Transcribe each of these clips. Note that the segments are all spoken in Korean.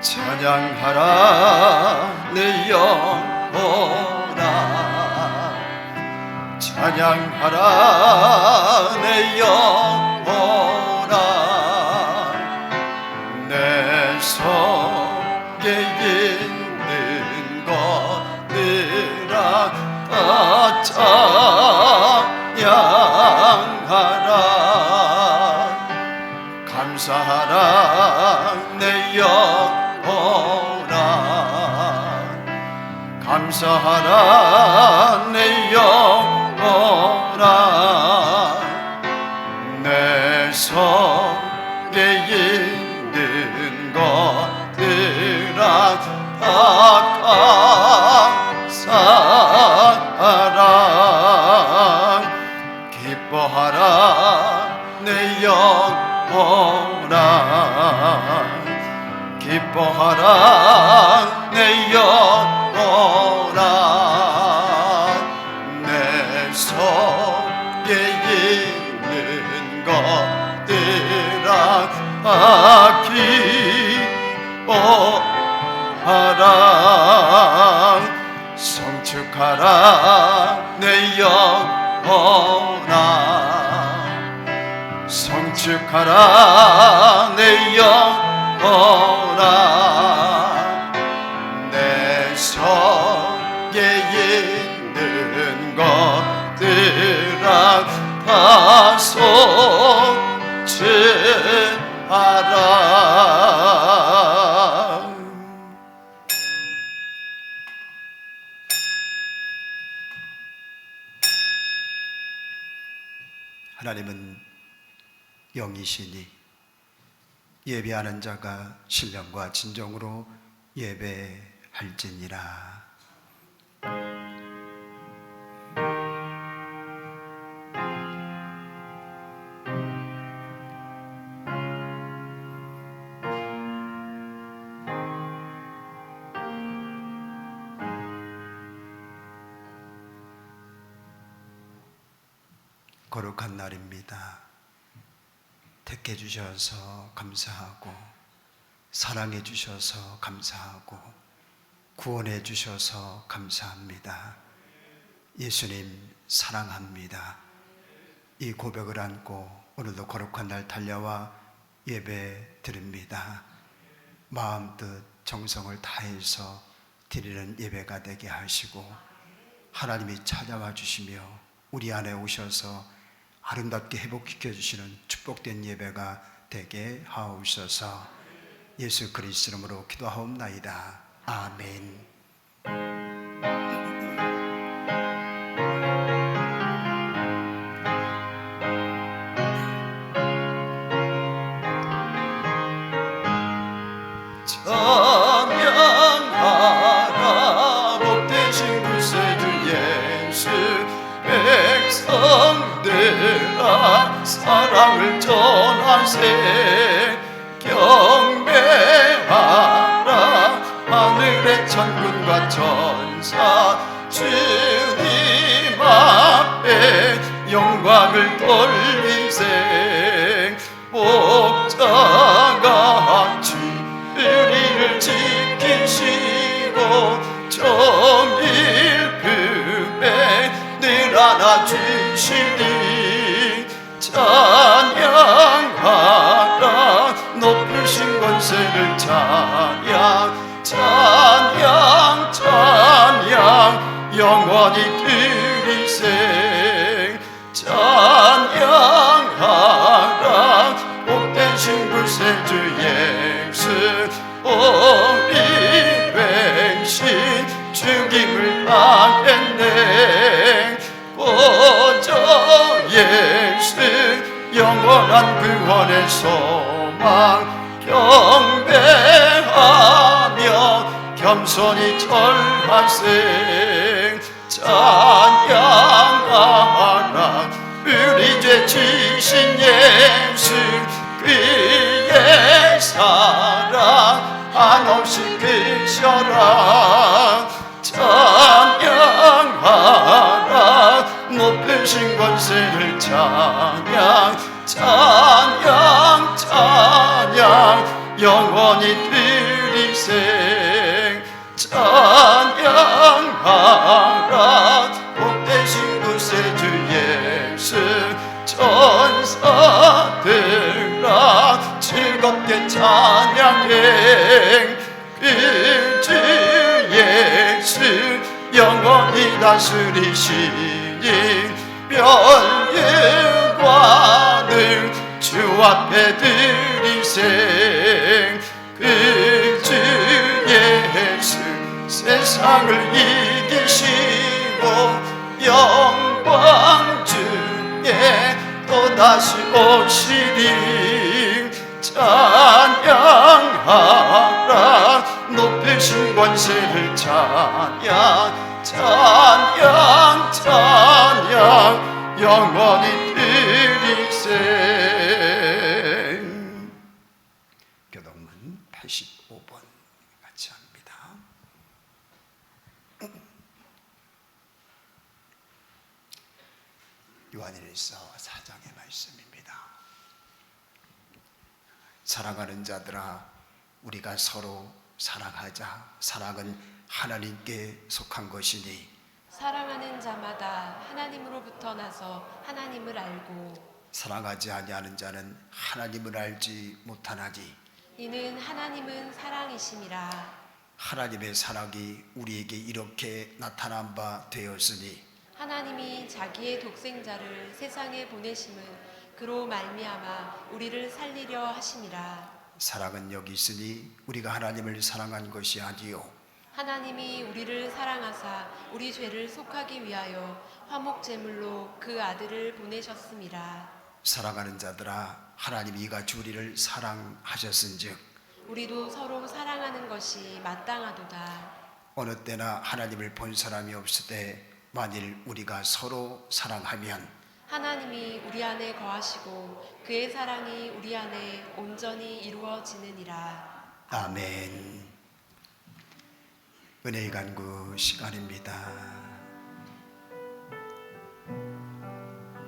찬양하라 내 영혼아, 찬양하라 내 영혼아. 내 속에 있는 것들아 다 찬양하라. 감사하라 내 영혼아, 감사하라 내 영혼아. 내 속에 있는 것들아 다 감사하라. 기뻐하라 내 영혼아, 기뻐하라 내 영혼아. 내 속에 있는 것들아 기뻐하라. 성축하라 내 영혼아, 성축하라 내 영혼아. 내 속에 있는 것들아 다 속죄하라. 하나님은 영이시니 예배하는 자가 신령과 진정으로 예배할지니라. 거룩한 날입니다. 택해 주셔서 감사하고, 사랑해 주셔서 감사하고, 구원해 주셔서 감사합니다. 예수님 사랑합니다. 이 고백을 안고 오늘도 거룩한 날 달려와 예배 드립니다. 마음 뜻 정성을 다해서 드리는 예배가 되게 하시고, 하나님이 찾아와 주시며 우리 안에 오셔서 아름답게 회복시켜 주시는 축복된 예배가 되게 하옵소서. 예수 그리스도 이름으로 기도하옵나이다. 아멘. 찬양하라 복되신 구세주 예수. 백성들아 사랑을 전하세. 경배하라 하늘의 천군과 천사. 주님 앞에 영광을 돌리세. 목자같이 우리를 지키시고 정일품에 늘 안아주시니. 찬양하라 높으신 권세를 찬양. 찬양 찬양 영원히 드리세. 찬양하라 복되신 구세주 예수. 우리 백신 죽임을 당했네. 구주 예수 영원한 구원의 소망. 경배하며 겸손히 절하세. 찬양하라 우리 죄 지신 예수. 그의 사랑 한없이 크셔라. 찬양하라 높으신 권세를 찬양. 찬양 찬양 영원히 드리세 찬양하라 복되신 구세주 예수 천사들아 즐겁게 찬양해 그 주 예수 영원히 다스리시니 별일과를 주 앞에 드리세 그 주 예수 세상을 이기시고 영광 중에 또다시 오시리 찬양하라 높으신 권세를 찬양 찬양 찬양 영원히 드리세. 교동문 85번 같이 합니다. 요한일서 4장의 말씀입니다. 사랑하는 자들아 우리가 서로 사랑하자. 사랑은 하나님께 속한 것이니 사랑하는 자마다 하나님으로부터 나서 하나님을 알고 사랑하지 아니하는 자는 하나님을 알지 못하나니 이는 하나님은 사랑이심이라. 하나님의 사랑이 우리에게 이렇게 나타난 바 되었으니 하나님이 자기의 독생자를 세상에 보내심은 그로 말미암아 우리를 살리려 하심이라. 사랑은 여기 있으니 우리가 하나님을 사랑한 것이 아니요 하나님이 우리를 사랑하사 우리 죄를 속하기 위하여 화목제물로 그 아들을 보내셨음이라. 사랑하는 자들아 하나님이 이같이 우리를 사랑하셨은즉 우리도 서로 사랑하는 것이 마땅하도다. 어느 때나 하나님을 본 사람이 없을 때 만일 우리가 서로 사랑하면 하나님이 우리 안에 거하시고 그의 사랑이 우리 안에 온전히 이루어지느니라. 아멘. 은혜의 간구 시간입니다.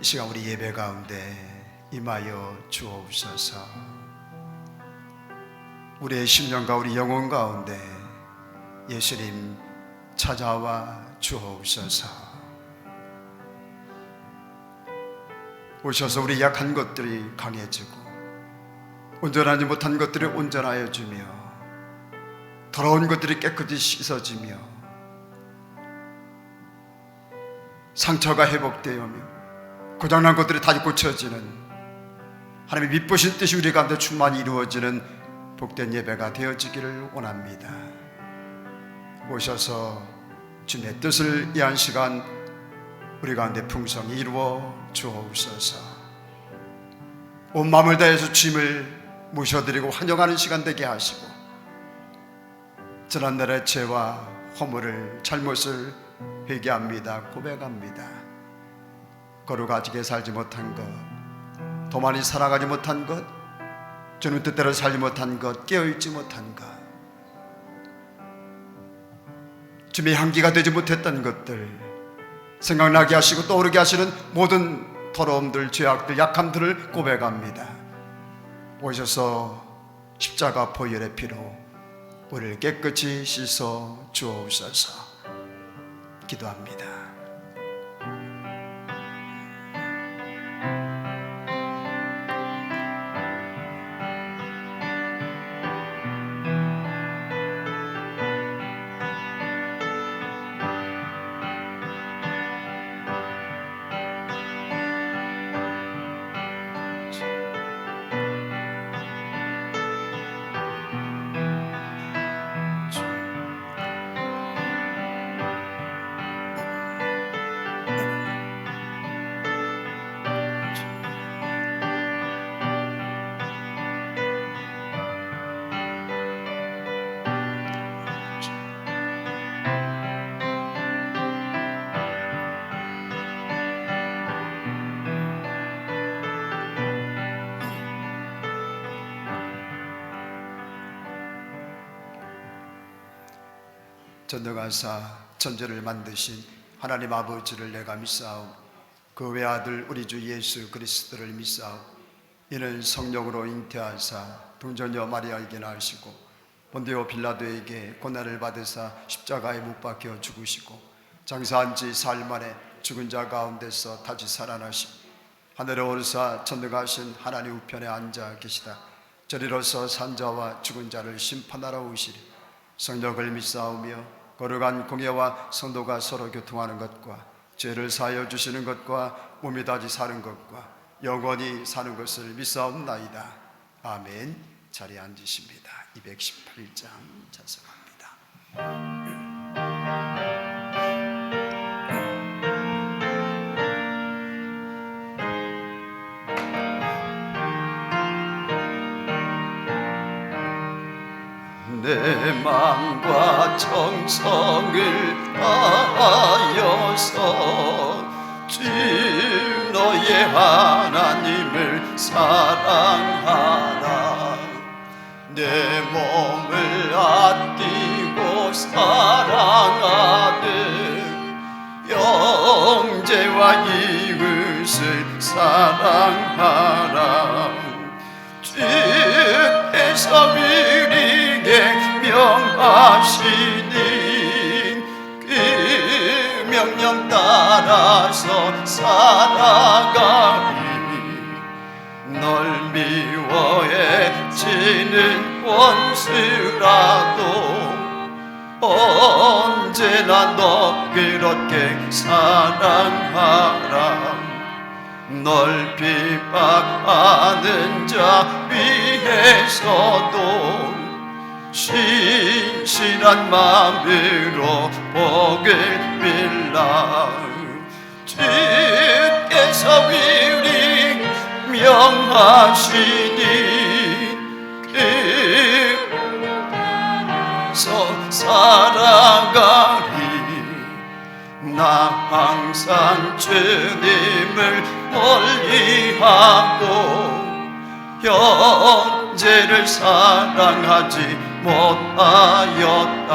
이 시간 우리 예배 가운데 임하여 주옵소서. 우리의 심령과 우리 영혼 가운데 예수님 찾아와 주옵소서. 오셔서 우리 약한 것들이 강해지고 온전하지 못한 것들이 온전하여 주며 더러운 것들이 깨끗이 씻어지며 상처가 회복되어며 고장난 것들이 다시 고쳐지는 하나님의 미쁘신 뜻이 우리 가운데 충만히 이루어지는 복된 예배가 되어지기를 원합니다. 오셔서 주님의 뜻을 이한 시간 우리 가운데 풍성히 이루어 주옵소서. 온 마음을 다해서 주님을 모셔드리고 환영하는 시간 되게 하시고 지난날의 죄와 허물을 잘못을 회개합니다. 고백합니다. 거룩하게 살지 못한 것, 더 많이 살아가지 못한 것, 주님 뜻대로 살지 못한 것, 깨어있지 못한 것, 주님의 향기가 되지 못했던 것들 생각나게 하시고 떠오르게 하시는 모든 더러움들, 죄악들, 약함들을 고백합니다. 오셔서 십자가 보혈의 피로 우리를 깨끗이 씻어 주옵소서. 기도합니다. 전능하사 천지를 만드신 하나님 아버지를 내가 믿사오. 그 외아들 우리 주 예수 그리스도를 믿사오. 이는 성령으로 잉태하사 동정녀 마리아에게 낳으시고 본디오 빌라도에게 고난을 받으사 십자가에 못 박혀 죽으시고 장사한 지 사흘 만에 죽은 자 가운데서 다시 살아나시고 하늘에 오르사 전능하신 하나님 우편에 앉아 계시다. 저리로서 산자와 죽은 자를 심판하러 오시리. 성령을 믿사오며 거룩한 공예와 성도가 서로 교통하는 것과 죄를 사하여 주시는 것과 몸이 다시 사는 것과 영원히 사는 것을 믿사옵나이다. 아멘. 자리에 앉으십니다. 218장 찬송합니다. 내 마음과 정성을 다하여서 주 너의 하나님을 사랑하라. 내 몸을 아끼고 사랑하듯 형제와 이웃을 사랑하라. 주께서 우리에게 명하시니 그 명령 따라서 살아가리. 널 미워해지는 원수라도 언제나 너 그렇게 사랑하라. 널 비박하는 자 위에서도 신실한 마음으로 복을 빌라. 주께서 우리 명하시니 그서 살아가리. 나 항상 주님을 멀리하고 형제를 사랑하지 못하였다.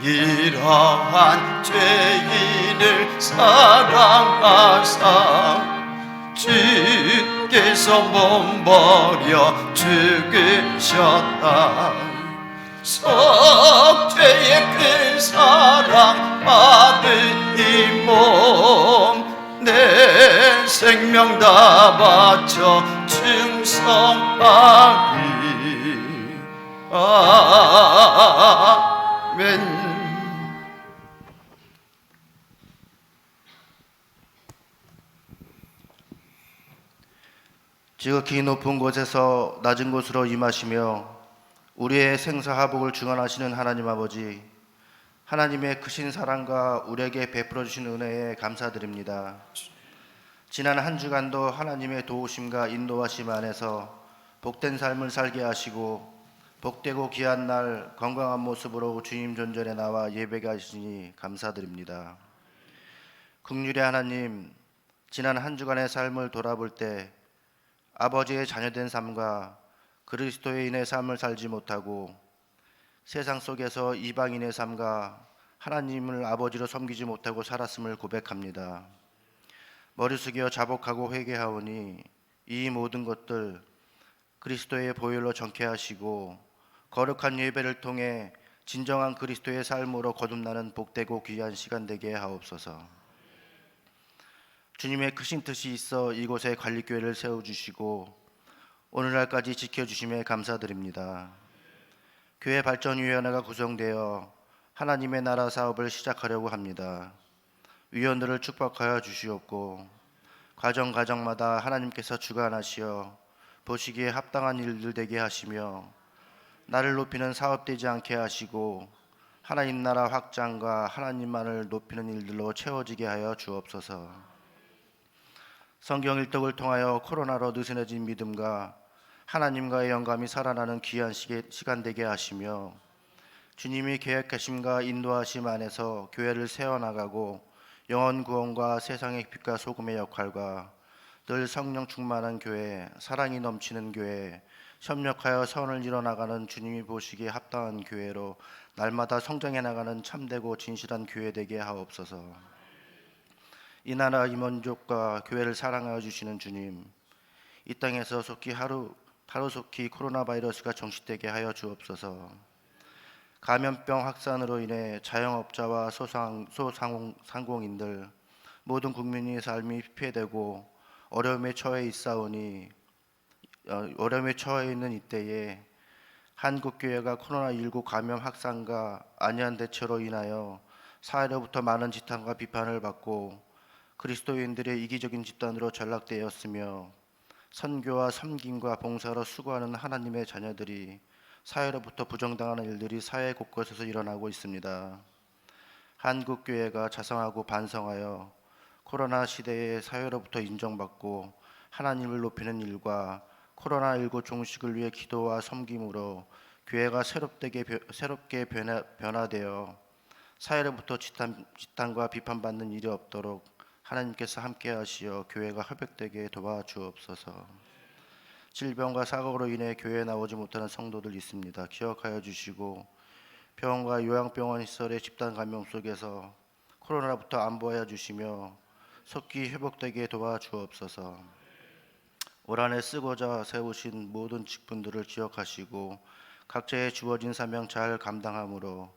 이러한 죄인을 사랑하사 주께서 몸버려 죽으셨다. 속죄의 큰 사랑 받은 이 몸 내 생명 다 바쳐 충성하리. 아멘. 지극히 높은 곳에서 낮은 곳으로 임하시며 우리의 생사화복을 주관하시는 하나님 아버지, 하나님의 크신 사랑과 우리에게 베풀어 주신 은혜에 감사드립니다. 지난 한 주간도 하나님의 도우심과 인도하심 안에서 복된 삶을 살게 하시고 복되고 귀한 날 건강한 모습으로 주님 존전에 나와 예배가 하시니 감사드립니다. 긍휼의 하나님, 지난 한 주간의 삶을 돌아볼 때 아버지의 자녀된 삶과 그리스도인의 삶을 살지 못하고 세상 속에서 이방인의 삶과 하나님을 아버지로 섬기지 못하고 살았음을 고백합니다. 머리 숙여 자복하고 회개하오니 이 모든 것들 그리스도의 보혈로 정케하시고 거룩한 예배를 통해 진정한 그리스도의 삶으로 거듭나는 복되고 귀한 시간 되게 하옵소서. 주님의 크신 뜻이 있어 이곳에 관리교회를 세워주시고 오늘날까지 지켜주심에 감사드립니다. 교회 발전위원회가 구성되어 하나님의 나라 사업을 시작하려고 합니다. 위원들을 축복하여 주시옵고 과정마다 하나님께서 주관하시어 보시기에 합당한 일들 되게 하시며 나를 높이는 사업되지 않게 하시고 하나님 나라 확장과 하나님만을 높이는 일들로 채워지게 하여 주옵소서. 성경 일독을 통하여 코로나로 느슨해진 믿음과 하나님과의 영감이 살아나는 귀한 시간 되게 하시며 주님이 계획하심과 인도하심 안에서 교회를 세워나가고 영혼 구원과 세상의 빛과 소금의 역할과 늘 성령 충만한 교회, 사랑이 넘치는 교회, 협력하여 선을 이뤄나가는 주님이 보시기에 합당한 교회로 날마다 성장해 나가는 참되고 진실한 교회 되게 하옵소서. 이 나라 이 민족과 교회를 사랑하여 주시는 주님, 이 땅에서 속히 하루 하루속히 코로나 바이러스가 정식되게 하여 주옵소서. 감염병 확산으로 인해 자영업자와 소상공인들 모든 국민의 삶이 피해되고 어려움에 처해 있는 이때에 한국교회가 코로나19 감염 확산과 안이한 대처로 인하여 사회로부터 많은 지탄과 비판을 받고 그리스도인들의 이기적인 집단으로 전락되었으며 선교와 섬김과 봉사로 수고하는 하나님의 자녀들이 사회로부터 부정당하는 일들이 사회 곳곳에서 일어나고 있습니다. 한국교회가 자성하고 반성하여 코로나 시대에 사회로부터 인정받고 하나님을 높이는 일과 코로나19 종식을 위해 기도와 섬김으로 교회가 새롭게 변화되어 사회로부터 지탄과 비판받는 일이 없도록 하나님께서 함께 하시어 교회가 협력되게 도와주옵소서. 질병과 사고로 인해 교회에 나오지 못하는 성도들 있습니다. 기억하여 주시고 병원과 요양병원 시설의 집단 감염 속에서 코로나로부터 안보하여 주시며 속히 회복되게 도와주옵소서. 올 한해 쓰고자 세우신 모든 직분들을 기억하시고 각자의 주어진 사명 잘 감당함으로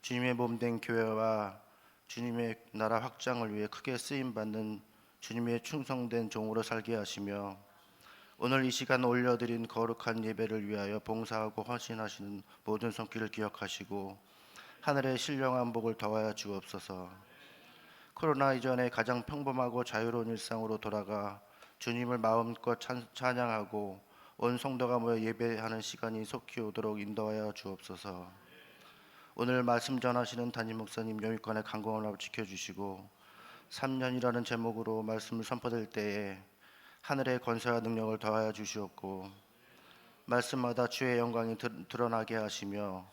주님의 몸된 교회와 주님의 나라 확장을 위해 크게 쓰임받는 주님의 충성된 종으로 살게 하시며 오늘 이 시간 올려드린 거룩한 예배를 위하여 봉사하고 헌신하시는 모든 손길을 기억하시고 하늘의 신령한 복을 더하여 주옵소서. 코로나 이전에 가장 평범하고 자유로운 일상으로 돌아가 주님을 마음껏 찬양하고 온 성도가 모여 예배하는 시간이 속히 오도록 인도하여 주옵소서. 오늘 말씀 전하시는 담임 목사님 영육간의 강건함을 지켜주시고 3년이라는 제목으로 말씀을 선포될 때에 하늘의 권세와 능력을 더하여 주시옵고 말씀마다 주의 영광이 드러나게 하시며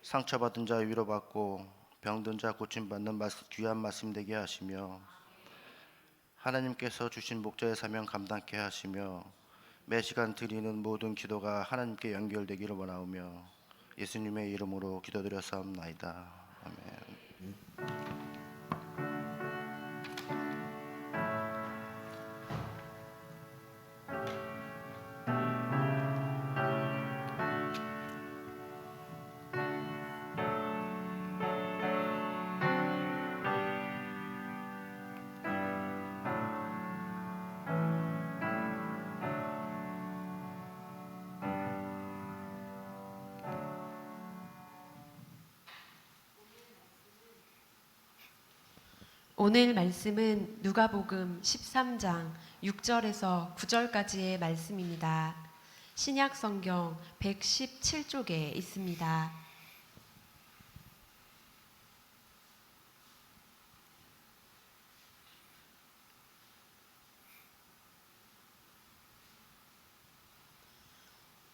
상처받은 자 위로받고 병든 자 고침받는 귀한 말씀 되게 하시며 하나님께서 주신 목자의 사명 감당케 하시며 매 시간 드리는 모든 기도가 하나님께 연결되기를 원하오며 예수님의 이름으로 기도드렸사옵나이다. 아멘. 오늘 말씀은 누가복음 13장 6절에서 9절까지의 말씀입니다. 신약 성경 117쪽에 있습니다.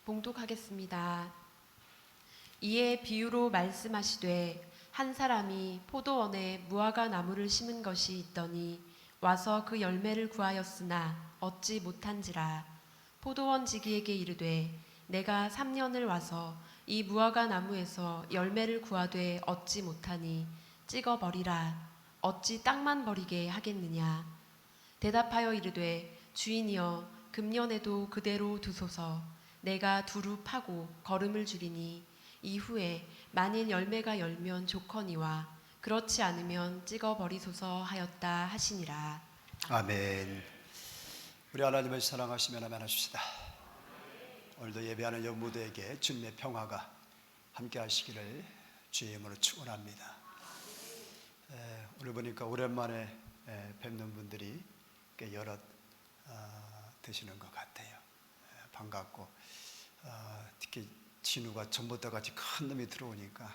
봉독하겠습니다. 이에 비유로 말씀하시되 한 사람이 포도원에 무화과 나무를 심은 것이 있더니 와서 그 열매를 구하였으나 얻지 못한지라. 포도원 지기에게 이르되 내가 3년을 와서 이 무화과 나무에서 열매를 구하되 얻지 못하니 찍어버리라. 어찌 땅만 버리게 하겠느냐. 대답하여 이르되 주인이여 금년에도 그대로 두소서. 내가 두루 파고 거름을 주리니 이후에 만일 열매가 열면 좋거니와 그렇지 않으면 찍어버리소서 하였다 하시니라. 아멘. 우리 하나님을 사랑하시면 아멘 하십시다. 오늘도 예배하는 여무도에게 주님의 평화가 함께 하시기를 주의 이름으로 축원합니다. 오늘 보니까 오랜만에 뵙는 분들이 꽤 여럿 되시는 것 같아요. 반갑고 특히 진우가 전부터 같이 큰 놈이 들어오니까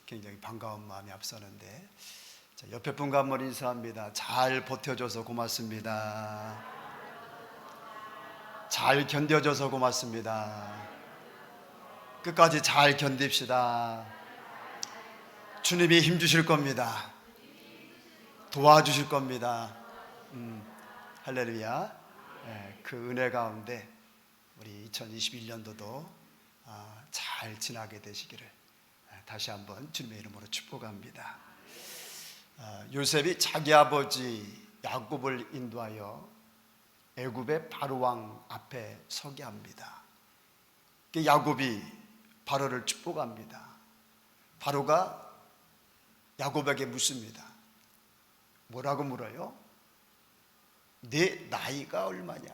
굉장히 반가운 마음이 앞서는데, 자, 옆에 분과 한번 인사합니다. 잘 버텨줘서 고맙습니다. 잘 견뎌줘서 고맙습니다. 끝까지 잘 견딥시다. 주님이 힘주실 겁니다. 도와주실 겁니다. 할렐루야. 그 은혜 가운데 우리 2021년도도 잘 지나게 되시기를 다시 한번 주님의 이름으로 축복합니다. 요셉이 자기 아버지 야곱을 인도하여 애굽의 바로 왕 앞에 서게 합니다. 야곱이 바로를 축복합니다. 바로가 야곱에게 묻습니다. 뭐라고 물어요? 네 나이가 얼마냐?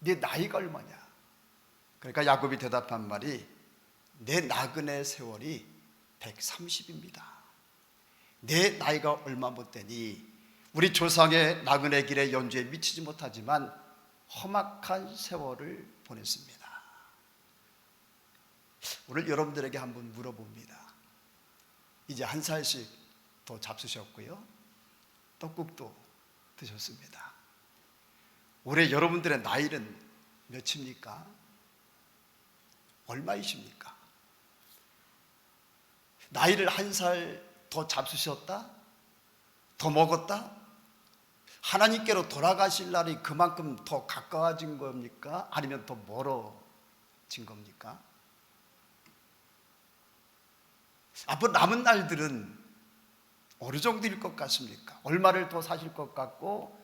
네 나이가 얼마냐? 그러니까 야곱이 대답한 말이 내 나그네 세월이 130입니다. 내 나이가 얼마 못 되니 우리 조상의 나그네 길의 연주에 미치지 못하지만 험악한 세월을 보냈습니다. 오늘 여러분들에게 한번 물어봅니다. 이제 한 살씩 더 잡수셨고요, 떡국도 드셨습니다. 올해 여러분들의 나이는 몇입니까? 얼마이십니까? 나이를 한 살 더 잡수셨다? 더 먹었다? 하나님께로 돌아가실 날이 그만큼 더 가까워진 겁니까? 아니면 더 멀어진 겁니까? 앞으로 남은 날들은 어느 정도일 것 같습니까? 얼마를 더 사실 것 같고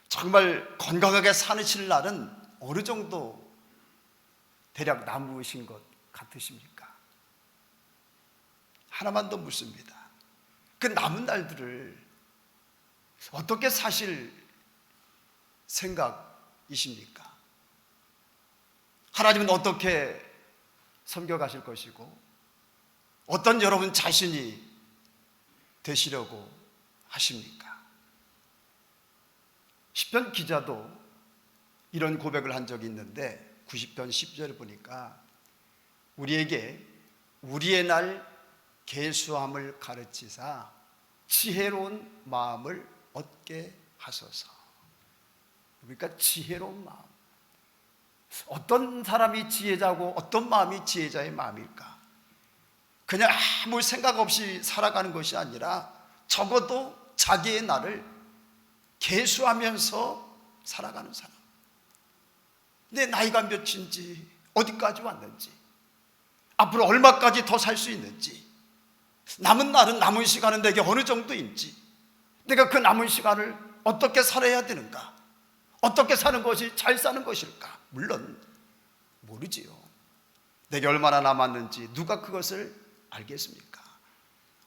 정말 건강하게 사실 날은 어느 정도 대략 남으신 것 같으십니까? 하나만 더 묻습니다. 그 남은 날들을 어떻게 사실 생각이십니까? 하나님은 어떻게 섬겨가실 것이고 어떤 여러분 자신이 되시려고 하십니까? 시편 기자도 이런 고백을 한 적이 있는데 90편 10절을 보니까 우리에게 우리의 날 계수함을 가르치사 지혜로운 마음을 얻게 하소서. 그러니까 지혜로운 마음. 어떤 사람이 지혜자고 어떤 마음이 지혜자의 마음일까? 그냥 아무 생각 없이 살아가는 것이 아니라 적어도 자기의 날을 계수하면서 살아가는 사람. 내 나이가 몇인지, 어디까지 왔는지, 앞으로 얼마까지 더 살 수 있는지, 남은 날은 남은 시간은 내게 어느 정도인지, 내가 그 남은 시간을 어떻게 살아야 되는가, 어떻게 사는 것이 잘 사는 것일까? 물론 모르지요. 내게 얼마나 남았는지 누가 그것을 알겠습니까?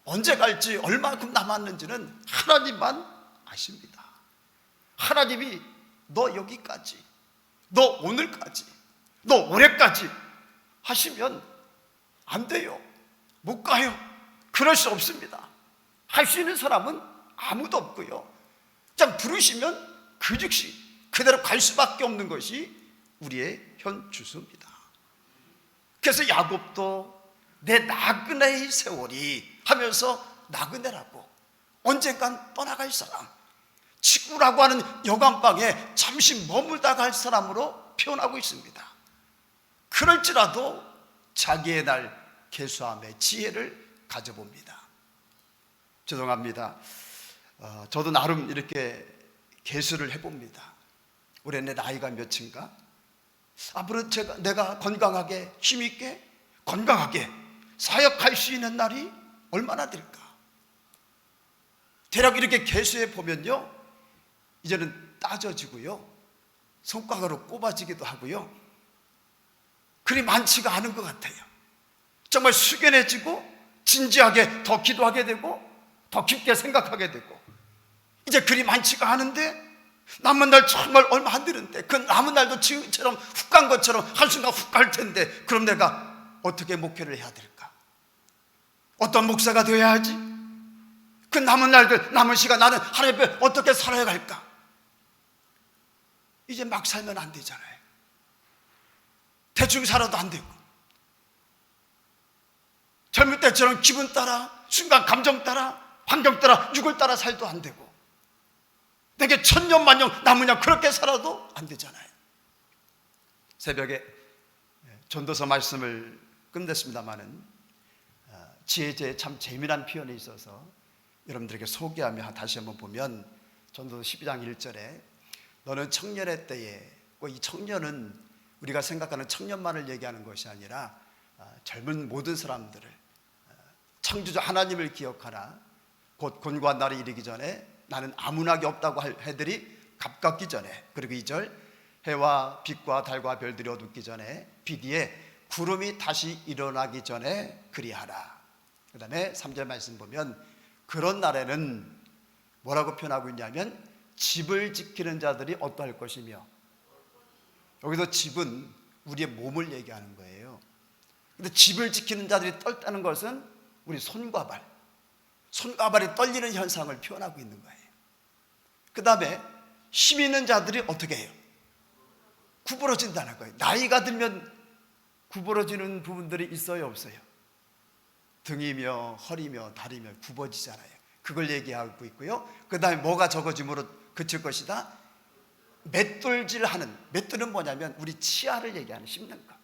언제 갈지 얼마큼 남았는지는 하나님만 아십니다. 하나님이 너 여기까지, 너 오늘까지, 너 올해까지 하시면 안 돼요. 못 가요. 그럴 수 없습니다. 할 수 있는 사람은 아무도 없고요. 그냥 부르시면 그 즉시 그대로 갈 수밖에 없는 것이 우리의 현 주소입니다. 그래서 야곱도 내 나그네의 세월이 하면서 나그네라고 언젠간 떠나갈 사람, 지구라고 하는 여간방에 잠시 머물다 갈 사람으로 표현하고 있습니다. 그럴지라도 자기의 날 계수함의 지혜를 가져봅니다. 죄송합니다. 저도 나름 이렇게 계수를 해봅니다. 올해 내 나이가 몇인가? 앞으로 내가 건강하게, 힘있게, 건강하게 사역할 수 있는 날이 얼마나 될까? 대략 이렇게 계수해 보면요, 이제는 따져지고요, 손가락으로 꼽아지기도 하고요, 그리 많지가 않은 것 같아요. 정말 숙연해지고 진지하게 더 기도하게 되고 더 깊게 생각하게 되고, 이제 그리 많지가 않은데 남은 날 정말 얼마 안 되는데 그 남은 날도 지금처럼 훅 간 것처럼 한순간 훅 갈 텐데, 그럼 내가 어떻게 목회를 해야 될까? 어떤 목사가 되어야 하지? 그 남은 날들, 남은 시간 나는 하나님 앞에 어떻게 살아야 할까? 이제 막 살면 안 되잖아요. 대충 살아도 안 되고, 젊을 때처럼 기분 따라, 순간 감정 따라, 환경 따라, 육을 따라 살도 안 되고, 내게 천년 만년 남으냐 그렇게 살아도 안 되잖아요. 새벽에 전도서 말씀을 끝냈습니다마는 지혜제에 참 재미난 표현이 있어서 여러분들에게 소개하며 다시 한번 보면, 전도서 12장 1절에 너는 청년의 때에, 이 청년은 우리가 생각하는 청년만을 얘기하는 것이 아니라 젊은 모든 사람들을, 창조주 하나님을 기억하라. 곧 곤고한 날이 이르기 전에 나는 아무나게 없다고 할 해들이 가깝기 전에, 그리고 2절 해와 빛과 달과 별들이 어둡기 전에 빛 위에 구름이 다시 일어나기 전에 그리하라. 그 다음에 3절 말씀 보면 그런 날에는 뭐라고 표현하고 있냐면 집을 지키는 자들이 어떠할 것이며, 여기서 집은 우리의 몸을 얘기하는 거예요. 근데 집을 지키는 자들이 떨다는 것은 우리 손과 발이 떨리는 현상을 표현하고 있는 거예요. 그 다음에 힘 있는 자들이 어떻게 해요? 구부러진다는 거예요. 나이가 들면 구부러지는 부분들이 있어요, 없어요? 등이며 허리며 다리며 굽어지잖아요. 그걸 얘기하고 있고요. 그 다음에 뭐가 적어짐으로 그칠 것이다? 맷돌질하는, 맷돌은 뭐냐면 우리 치아를 얘기하는, 씹는 것.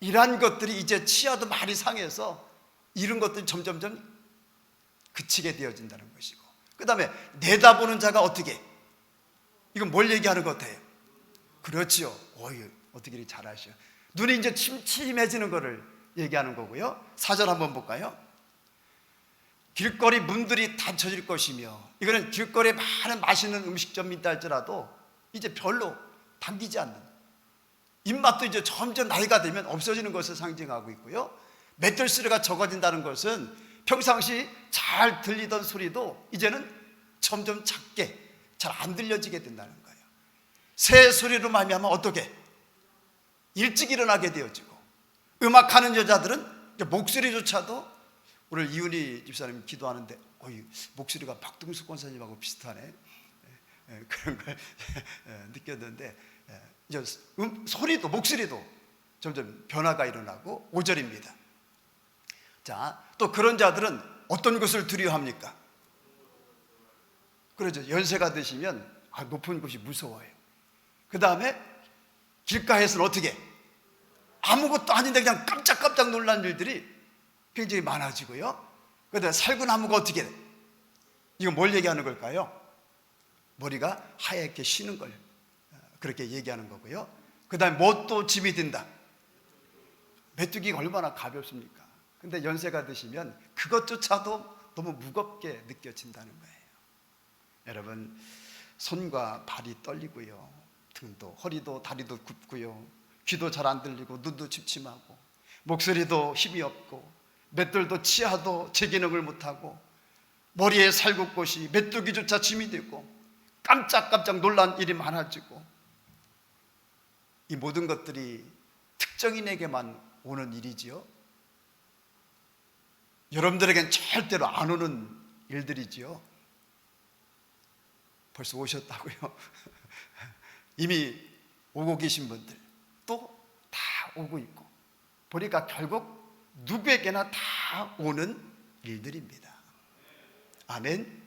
이러한 것들이 이제 치아도 많이 상해서 이런 것들이 점점점 그치게 되어진다는 것이고, 그 다음에 내다보는 자가 어떻게, 이건 뭘 얘기하는 것 같아요? 그렇지요. 어떻게 이렇게 잘하셔. 눈이 이제 침침해지는 것을 얘기하는 거고요. 4절 한번 볼까요? 길거리 문들이 닫혀질 것이며, 이거는 길거리에 많은 맛있는 음식점이 있다 할지라도 이제 별로 당기지 않는, 입맛도 이제 점점 나이가 들면 없어지는 것을 상징하고 있고요. 맷돌 소리가 적어진다는 것은 평상시 잘 들리던 소리도 이제는 점점 작게 잘 안 들려지게 된다는 거예요. 새 소리로 말미암아 어떻게 일찍 일어나게 되어지고, 음악하는 여자들은 목소리조차도, 오늘 이윤희 집사님 기도하는데 목소리가 박동수 권사님하고 비슷하네, 그런 걸 느꼈는데, 이제 소리도 목소리도 점점 변화가 일어나고 5절입니다. 자, 또 그런 자들은 어떤 것을 두려워합니까? 그러죠. 연세가 드시면 높은 곳이 무서워요. 그 다음에 길가에서는 어떻게, 아무것도 아닌데 그냥 깜짝깜짝 놀란 일들이 굉장히 많아지고요. 그 다음에 살구나무가 어떻게 돼? 이거 뭘 얘기하는 걸까요? 머리가 하얗게 쉬는 걸 그렇게 얘기하는 거고요. 그 다음에 뭣도 짐이 든다. 메뚜기가 얼마나 가볍습니까? 근데 연세가 드시면 그것조차도 너무 무겁게 느껴진다는 거예요. 여러분, 손과 발이 떨리고요, 등도 허리도 다리도 굽고요, 귀도 잘 안 들리고 눈도 침침하고 목소리도 힘이 없고 맷돌도 치아도 제 기능을 못하고 머리에 살구꽃이 메뚜기조차 짐이 되고 깜짝깜짝 놀란 일이 많아지고, 이 모든 것들이 특정인에게만 오는 일이지요. 여러분들에겐 절대로 안 오는 일들이지요. 벌써 오셨다고요? 이미 오고 계신 분들 또 다 오고 있고, 보니까 결국 누구에게나 다 오는 일들입니다. 아멘.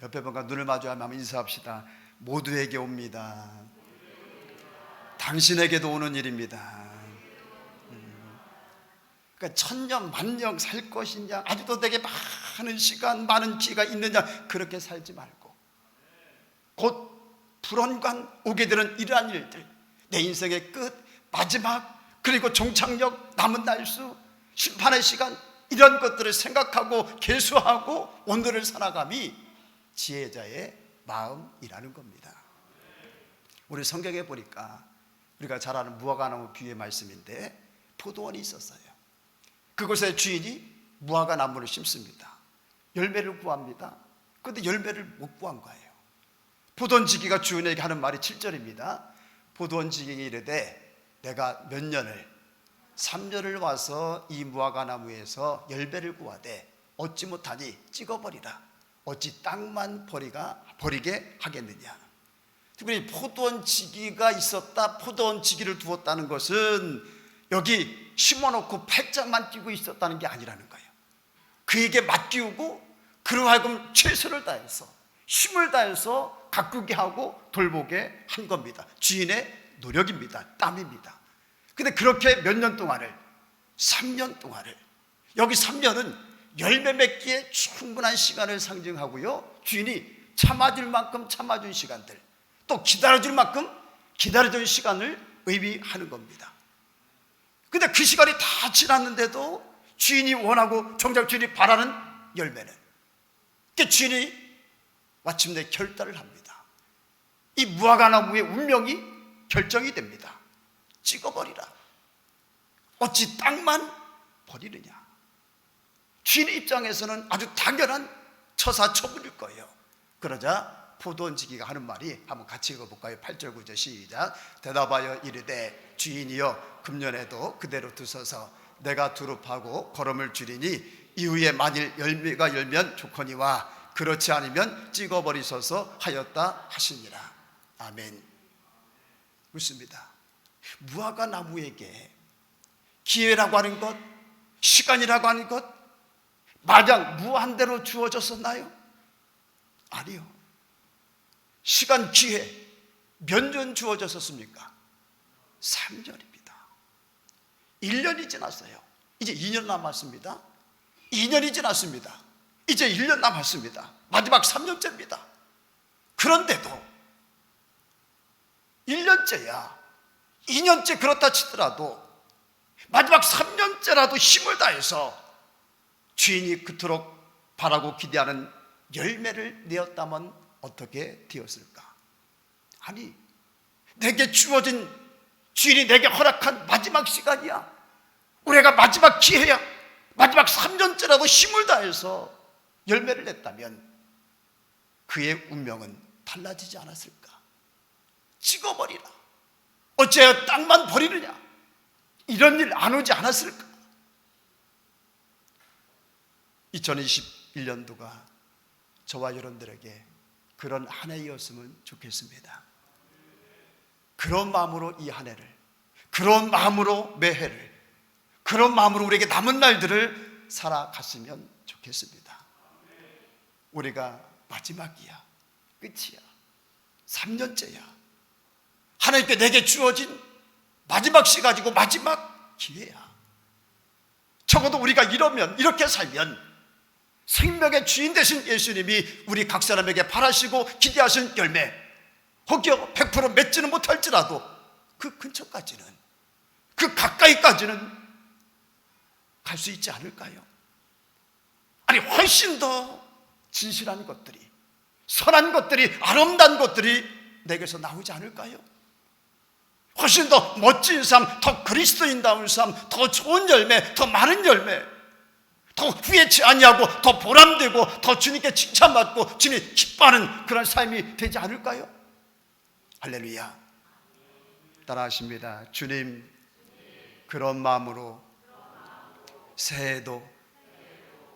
옆에 분과 눈을 마주하며 한번 인사합시다. 모두에게 옵니다. 당신에게도 오는 일입니다. 그러니까 천년 만년 살 것이냐, 아직도 내게 많은 시간 많은 기회가 있느냐, 그렇게 살지 말고 곧 불언관 오게 되는 이러한 일들, 내 인생의 끝, 마지막, 그리고 종착역, 남은 날수, 심판의 시간, 이런 것들을 생각하고 계수하고 오늘을 살아감이 지혜자의 마음이라는 겁니다. 우리 성경에 보니까 우리가 잘 아는 무화과나무 비유의 말씀인데, 포도원이 있었어요. 그곳에 주인이 무화과 나무를 심습니다. 열매를 구합니다. 그런데 열매를 못 구한 거예요. 포도원지기가 주인에게 하는 말이 7절입니다. 포도원지기에게 이르되 내가 몇 년을 3년을 와서 이 무화과 나무에서 열매를 구하되 얻지 못하니 찍어버리라. 어찌 땅만 버리게 하겠느냐. 특별히 포도원지기가 있었다, 포도원지기를 두었다는 것은 여기 심어놓고 팔짱만 끼고 있었다는 게 아니라는 거예요. 그에게 맡기우고 그로 하여금 최선을 다해서 힘을 다해서 가꾸게 하고 돌보게 한 겁니다. 주인의 노력입니다. 땀입니다. 근데 그렇게 몇 년 동안을, 3년 동안을, 여기 3년은 열매 맺기에 충분한 시간을 상징하고요, 주인이 참아줄 만큼 참아준 시간들, 또 기다려줄 만큼 기다려준 시간을 의미하는 겁니다. 근데 그 시간이 다 지났는데도 주인이 원하고 정작 주인이 바라는 열매는, 그러니까 주인이 마침내 결단을 합니다. 이 무화과 나무의 운명이 결정이 됩니다. 찍어버리라. 어찌 땅만 버리느냐. 주인의 입장에서는 아주 당연한 처사처분일 거예요. 그러자 포도원지기가 하는 말이, 한번 같이 읽어볼까요? 8절 9절 시작. 대답하여 이르되 주인이여 금년에도 그대로 두소서. 내가 두릅하고 거름을 줄이니 이후에 만일 열매가 열면 좋거니와 그렇지 않으면 찍어버리소서 하였다 하시니라. 아멘. 묻습니다. 무화과 나무에게 기회라고 하는 것, 시간이라고 하는 것 마냥 무한대로 주어졌었나요? 아니요. 시간, 기회 몇 년 주어졌었습니까? 3년입니다. 1년이 지났어요. 이제 2년 남았습니다. 2년이 지났습니다. 이제 1년 남았습니다. 마지막 3년째입니다. 그런데도 1년째야, 2년째 그렇다 치더라도 마지막 3년째라도 힘을 다해서 주인이 그토록 바라고 기대하는 열매를 내었다면 어떻게 되었을까? 아니, 내게 주어진, 주인이 내게 허락한 마지막 시간이야. 우리가 마지막 기회야. 마지막 3년째라도 힘을 다해서 열매를 냈다면 그의 운명은 달라지지 않았을까? 찍어버리라. 어째야 땅만 버리느냐? 이런 일 안 오지 않았을까? 2021년도가 저와 여러분들에게 그런 한 해였으면 좋겠습니다. 그런 마음으로 이 한 해를, 그런 마음으로 매해를, 그런 마음으로 우리에게 남은 날들을 살아갔으면 좋겠습니다. 우리가 마지막이야, 끝이야, 3년째야. 하나님께 내게 주어진 마지막 시간이고 마지막 기회야. 적어도 우리가 이렇게 살면 생명의 주인 되신 예수님이 우리 각 사람에게 바라시고 기대하신 열매, 혹여 100% 맺지는 못할지라도 그 근처까지는, 그 가까이까지는 갈 수 있지 않을까요? 아니, 훨씬 더 진실한 것들이, 선한 것들이, 아름다운 것들이 내게서 나오지 않을까요? 훨씬 더 멋진 삶, 더 그리스도인다운 삶, 더 좋은 열매, 더 많은 열매, 더 후회치 아니하고 더 보람되고 더 주님께 칭찬받고 주님 기뻐하는 그런 삶이 되지 않을까요? 할렐루야. 따라하십니다. 주님, 그런 마음으로 새해에도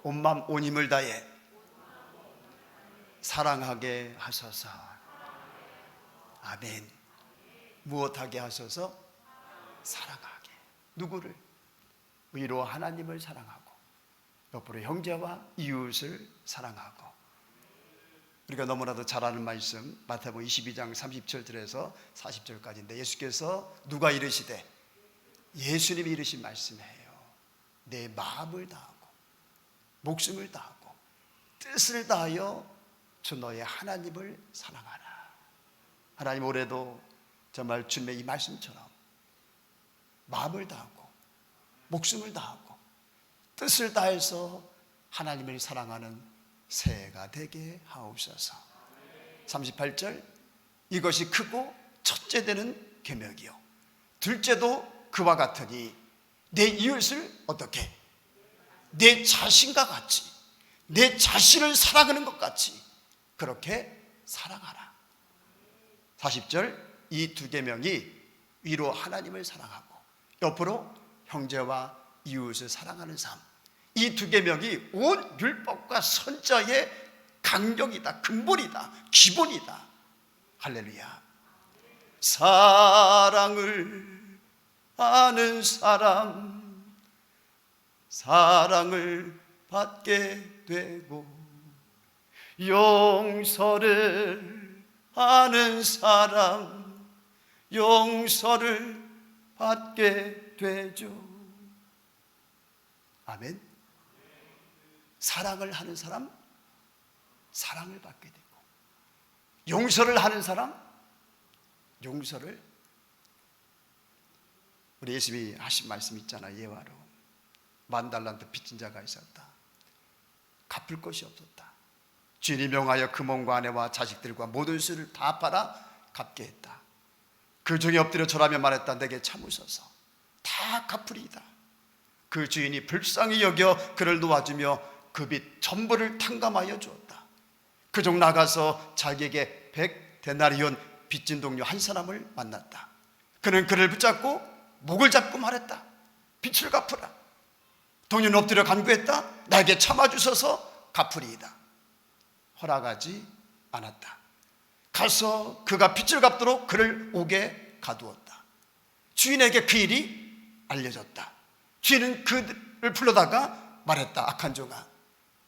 온 마음 온 힘을 다해 사랑하게 하소서. 아멘. 무엇하게 하소서? 사랑하게. 누구를? 위로 하나님을 사랑하고 옆으로 형제와 이웃을 사랑하고. 우리가 너무나도 잘 아는 말씀, 마태복음 22장 30절에서 40절까지인데 예수께서 누가 이르시되, 예수님이 이르신 말씀이에요. 내 마음을 다하고 목숨을 다하고 뜻을 다하여 주 너의 하나님을 사랑하라. 하나님, 올해도 정말 주님의 이 말씀처럼 마음을 다하고 목숨을 다하고 뜻을 다해서 하나님을 사랑하는 새해가 되게 하옵소서. 38절, 이것이 크고 첫째 되는 계명이요 둘째도 그와 같으니 내 이웃을 어떻게? 내 자신과 같이, 내 자신을 사랑하는 것 같이 그렇게 사랑하라. 40절, 이 두 계명이 위로 하나님을 사랑하고 옆으로 형제와 이웃을 사랑하는 삶, 이 두 계명이 온 율법과 선자의 강령이다, 근본이다, 기본이다. 할렐루야. 사랑을 아는 사람 사랑을 받게 되고, 용서를 아는 사람 용서를 받게 되죠. 아멘. 사랑을 하는 사람 사랑을 받게 되고, 용서를 하는 사람 용서를. 우리 예수님이 하신 말씀 있잖아요. 예화로 10,000달란트 빚진 자가 있었다. 갚을 것이 없었다. 주인이 명하여 그 몸과 아내와 자식들과 모든 수를 다 팔아 갚게 했다. 그 종이 엎드려 절하며 말했다. 내게 참으소서. 다 갚으리이다. 그 주인이 불쌍히 여겨 그를 놓아주며 그 빚 전부를 탕감하여 주었다. 그 종 나가서 자기에게 100데나리온 빚진 동료 한 사람을 만났다. 그는 그를 붙잡고 목을 잡고 말했다. 빚을 갚으라. 동료는 엎드려 간구했다. 나에게 참아주셔서 갚으리이다. 허락하지 않았다. 가서 그가 빚을 갚도록 그를 옥에 가두었다. 주인에게 그 일이 알려졌다. 주인은 그를 불러다가 말했다. 악한 종아,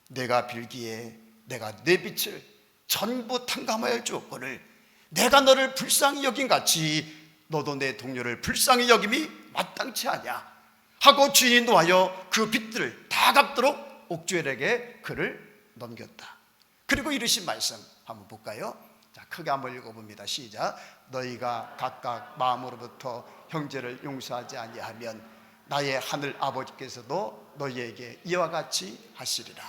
내가 빌기에 내가 내 빚을 전부 탕감하여 주었거늘 내가 너를 불쌍히 여긴 같이 너도 내 동료를 불쌍히 여김이 마땅치 않냐 하고 주인이 노하여 그 빚들을 다 갚도록 옥주엘에게 그를 넘겼다. 그리고 이르신 말씀 한번 볼까요? 자, 크게 한번 읽어봅니다. 시작. 너희가 각각 마음으로부터 형제를 용서하지 아니하면 나의 하늘 아버지께서도 너희에게 이와 같이 하시리라.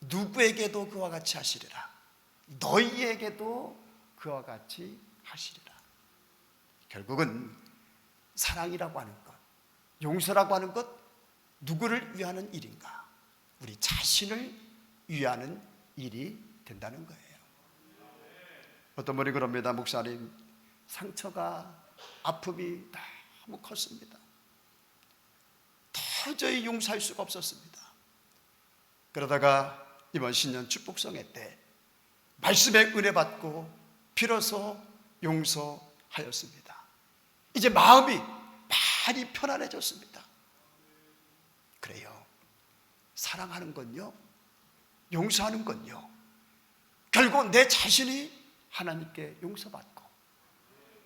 누구에게도 그와 같이 하시리라. 너희에게도 그와 같이 하시리라. 결국은 사랑이라고 하는 것, 용서라고 하는 것, 누구를 위하는 일인가? 우리 자신을 위하는 일이 된다는 거예요. 어떤 분이 그럽니다. 목사님, 상처가, 아픔이 너무 컸습니다. 도저히 용서할 수가 없었습니다. 그러다가 이번 신년 축복성회 때 말씀의 은혜 받고 비로소 용서하였습니다. 이제 마음이 많이 편안해졌습니다. 그래요. 사랑하는 건요, 용서하는 건요, 결국 내 자신이 하나님께 용서받고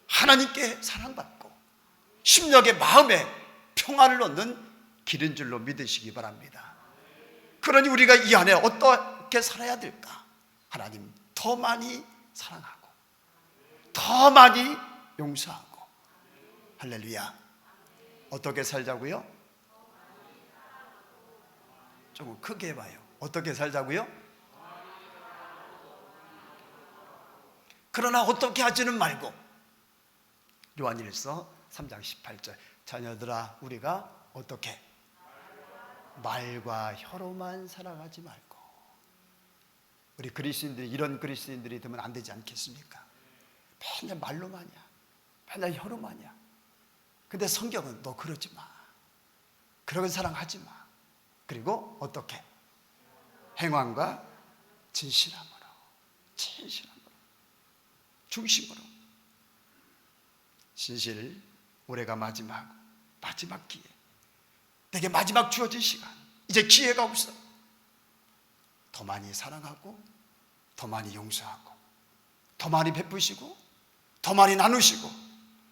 하나님께 사랑받고 심령의 마음에 평안을 얻는 길인 줄로 믿으시기 바랍니다. 그러니 우리가 이 안에 어떻게 살아야 될까? 하나님 더 많이 사랑하고 더 많이 용서하고. 할렐루야. 어떻게 살자고요? 조금 크게 해봐요. 어떻게 살자고요? 그러나 어떻게 하지는 말고. 요한일서 3장 18절. 자녀들아, 우리가 어떻게? 말과 혀로만 살아가지 말고. 우리 그리스도인들이 이런 그리스도인들이 되면 안 되지 않겠습니까? 맨날 말로만이야, 맨날 혀로만이야. 근데 성경은 너 그러지 마, 그런 사랑하지 마. 그리고 어떻게? 행함과 진실함으로, 진실함으로, 중심으로. 진실, 올해가 마지막 기회, 내게 마지막 주어진 시간, 이제 기회가 없어. 더 많이 사랑하고 더 많이 용서하고 더 많이 베푸시고 더 많이 나누시고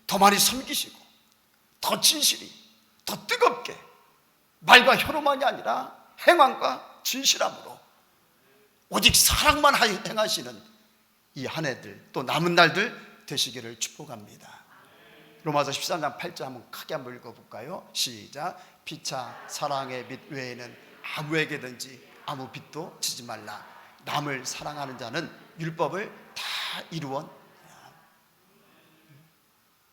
더 많이 섬기시고 더 진실히, 더 뜨겁게, 말과 혀로만이 아니라 행함과 진실함으로 오직 사랑만 행하시는 이 한 해들, 또 남은 날들 되시기를 축복합니다. 로마서 13장 8절 한번 크게 한번 읽어볼까요? 시작. 피차 사랑의 빚 외에는 아무에게든지 아무 빚도 지지 말라. 남을 사랑하는 자는 율법을 다 이루었.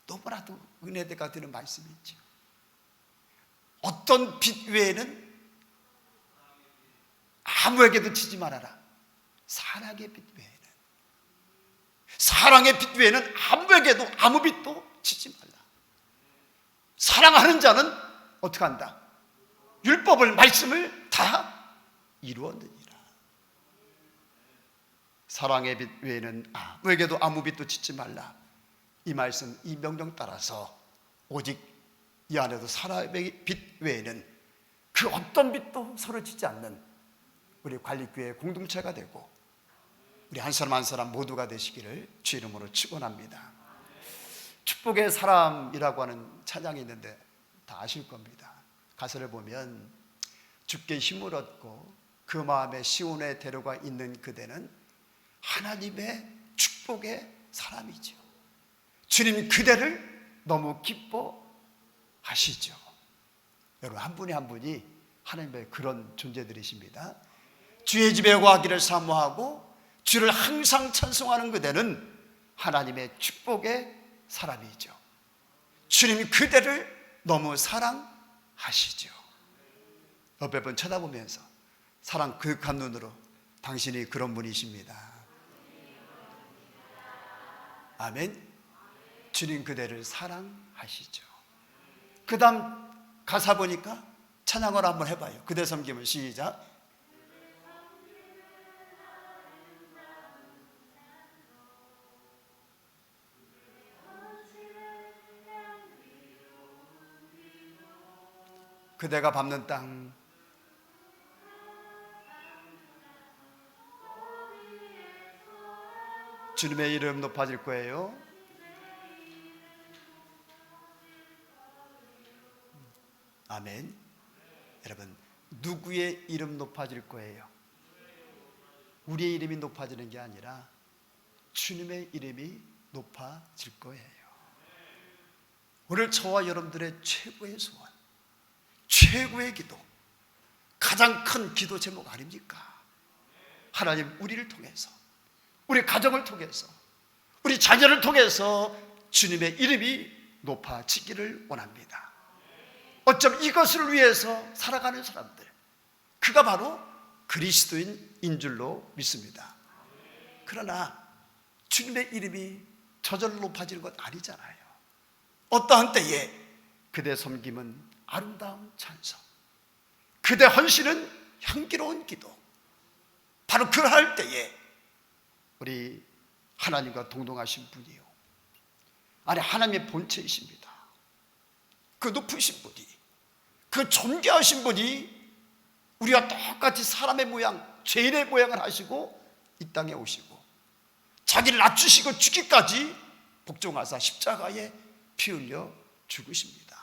너무나도 은혜가 되는 말씀이죠. 어떤 빚 외에는 아무에게도 지지 말아라. 사랑의 빚 외에는, 사랑의 빚 외에는 아무에게도 아무 빚도 지지 말라. 사랑하는 자는 어떻게 한다? 율법을, 말씀을 다 이루었느니라. 사랑의 빚 외에는 아무에게도 아무 빚도 짓지 말라. 이 말씀, 이 명령 따라서 오직 이 안에도 사랑의 빚 외에는 그 어떤 빚도 서로 짓지 않는 우리 관리교회 공동체가 되고 우리 한 사람 한 사람 모두가 되시기를 주 이름으로 축원합니다. 축복의 사람이라고 하는 찬양이 있는데 다 아실 겁니다. 가사를 보면 주께 힘을 얻고 그 마음에 시온에 데려가 있는 그대는 하나님의 축복의 사람이죠. 주님 그대를 너무 기뻐하시죠. 여러분 한 분이 한 분이 하나님의 그런 존재들이십니다. 주의 집에 거하기를 사모하고 주를 항상 찬송하는 그대는 하나님의 축복의 사람이죠. 주님 그대를 너무 사랑하시죠. 옆에 분 쳐다보면서 사랑 그윽한 눈으로 당신이 그런 분이십니다. 아멘. 주님 그대를 사랑하시죠. 그 다음 가사 보니까 찬양을 한번 해봐요. 그대 섬김을 시작. 그대가 밟는 땅 주님의 이름 높아질 거예요. 아멘. 여러분, 누구의 이름 높아질 거예요? 우리의 이름이 높아지는 게 아니라 주님의 이름이 높아질 거예요. 오늘 저와 여러분들의 최고의 소원, 최고의 기도, 가장 큰 기도 제목 아닙니까? 하나님, 우리를 통해서, 우리 가정을 통해서, 우리 자녀를 통해서 주님의 이름이 높아지기를 원합니다. 어쩜 이것을 위해서 살아가는 사람들, 그가 바로 그리스도인인 줄로 믿습니다. 그러나 주님의 이름이 저절로 높아지는 것 아니잖아요. 어떠한 때에 그대 섬김은 아름다운 찬송, 그대 헌신은 향기로운 기도, 바로 그럴 때에 우리 하나님과 동동하신 분이요, 아니 하나님의 본체이십니다. 그 높으신 분이, 그 존귀하신 분이 우리와 똑같이 사람의 모양, 죄인의 모양을 하시고 이 땅에 오시고 자기를 낮추시고 죽기까지 복종하사 십자가에 피 흘려 죽으십니다.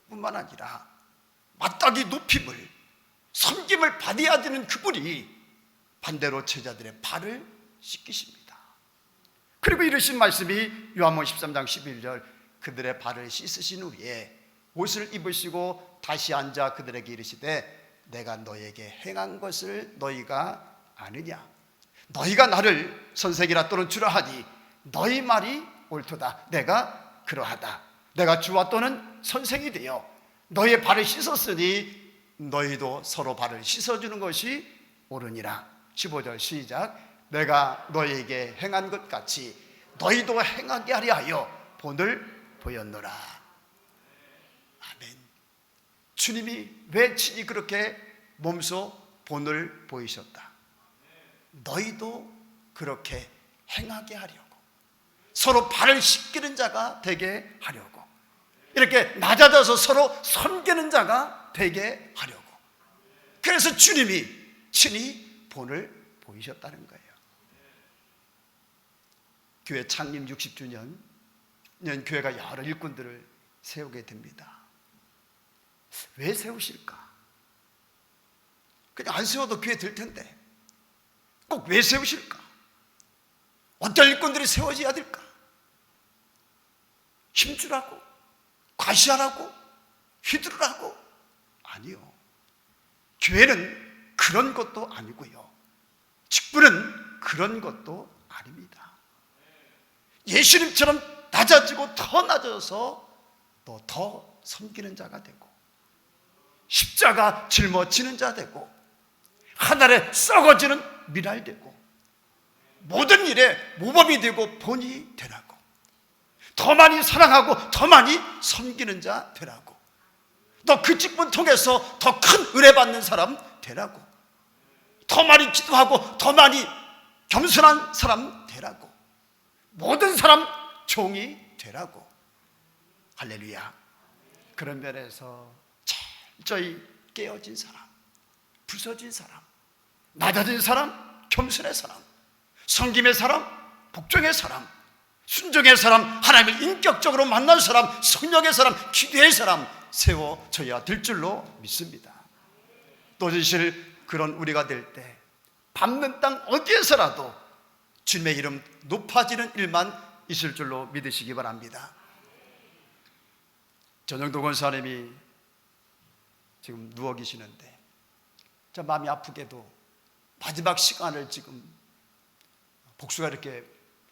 뿐만 아니라 마땅히 높임을, 섬김을 받아야 되는 그분이 반대로 제자들의 발을 씻기십니다. 그리고 이러신 말씀이 요한복음 13장 11절, 그들의 발을 씻으신 후에 옷을 입으시고 다시 앉아 그들에게 이르시되 내가 너에게 행한 것을 너희가 아느냐? 너희가 나를 선생이라 또는 주라 하니 너희 말이 옳도다. 내가 그러하다. 내가 주와 또는 선생이 되어 너희의 발을 씻었으니 너희도 서로 발을 씻어주는 것이 옳으니라. 15절 시작. 내가 너희에게 행한 것 같이 너희도 행하게 하려 하여 본을 보였노라. 아멘. 주님이 왜 친히 그렇게 몸소 본을 보이셨다? 너희도 그렇게 행하게 하려고, 서로 발을 씻기는 자가 되게 하려고, 이렇게 낮아져서 서로 섬기는 자가 되게 하려고, 그래서 주님이 친히 본을 보이셨다는 거예요. 교회 창립 60주년 교회가 여러 일꾼들을 세우게 됩니다. 왜 세우실까? 그냥 안 세워도 교회 될 텐데 꼭 왜 세우실까? 어떤 일꾼들이 세워져야 될까? 힘주라고? 과시하라고? 휘두르라고? 아니요. 교회는 그런 것도 아니고요, 직분은 그런 것도 아닙니다. 예수님처럼 낮아지고 더 낮아져서 또 더 섬기는 자가 되고, 십자가 짊어지는 자 되고, 하늘에 썩어지는 미랄 되고, 모든 일에 모범이 되고 본이 되라고, 더 많이 사랑하고 더 많이 섬기는 자 되라고, 또 그 직분 통해서 더 큰 은혜 받는 사람 되라고, 더 많이 기도하고 더 많이 겸손한 사람 되라고, 모든 사람 종이 되라고. 할렐루야. 그런 면에서 철저히 깨어진 사람, 부서진 사람, 낮아진 사람, 겸손의 사람, 섬김의 사람, 복종의 사람, 순종의 사람, 하나님을 인격적으로 만난 사람, 성령의 사람, 기도의 사람 세워져야 될 줄로 믿습니다. 또 사실 그런 우리가 될 때 밟는 땅 어디에서라도 주님의 이름 높아지는 일만 있을 줄로 믿으시기 바랍니다. 전영도 권사님이 지금 누워 계시는데, 저 마음이 아프게도 마지막 시간을 지금 복수가 이렇게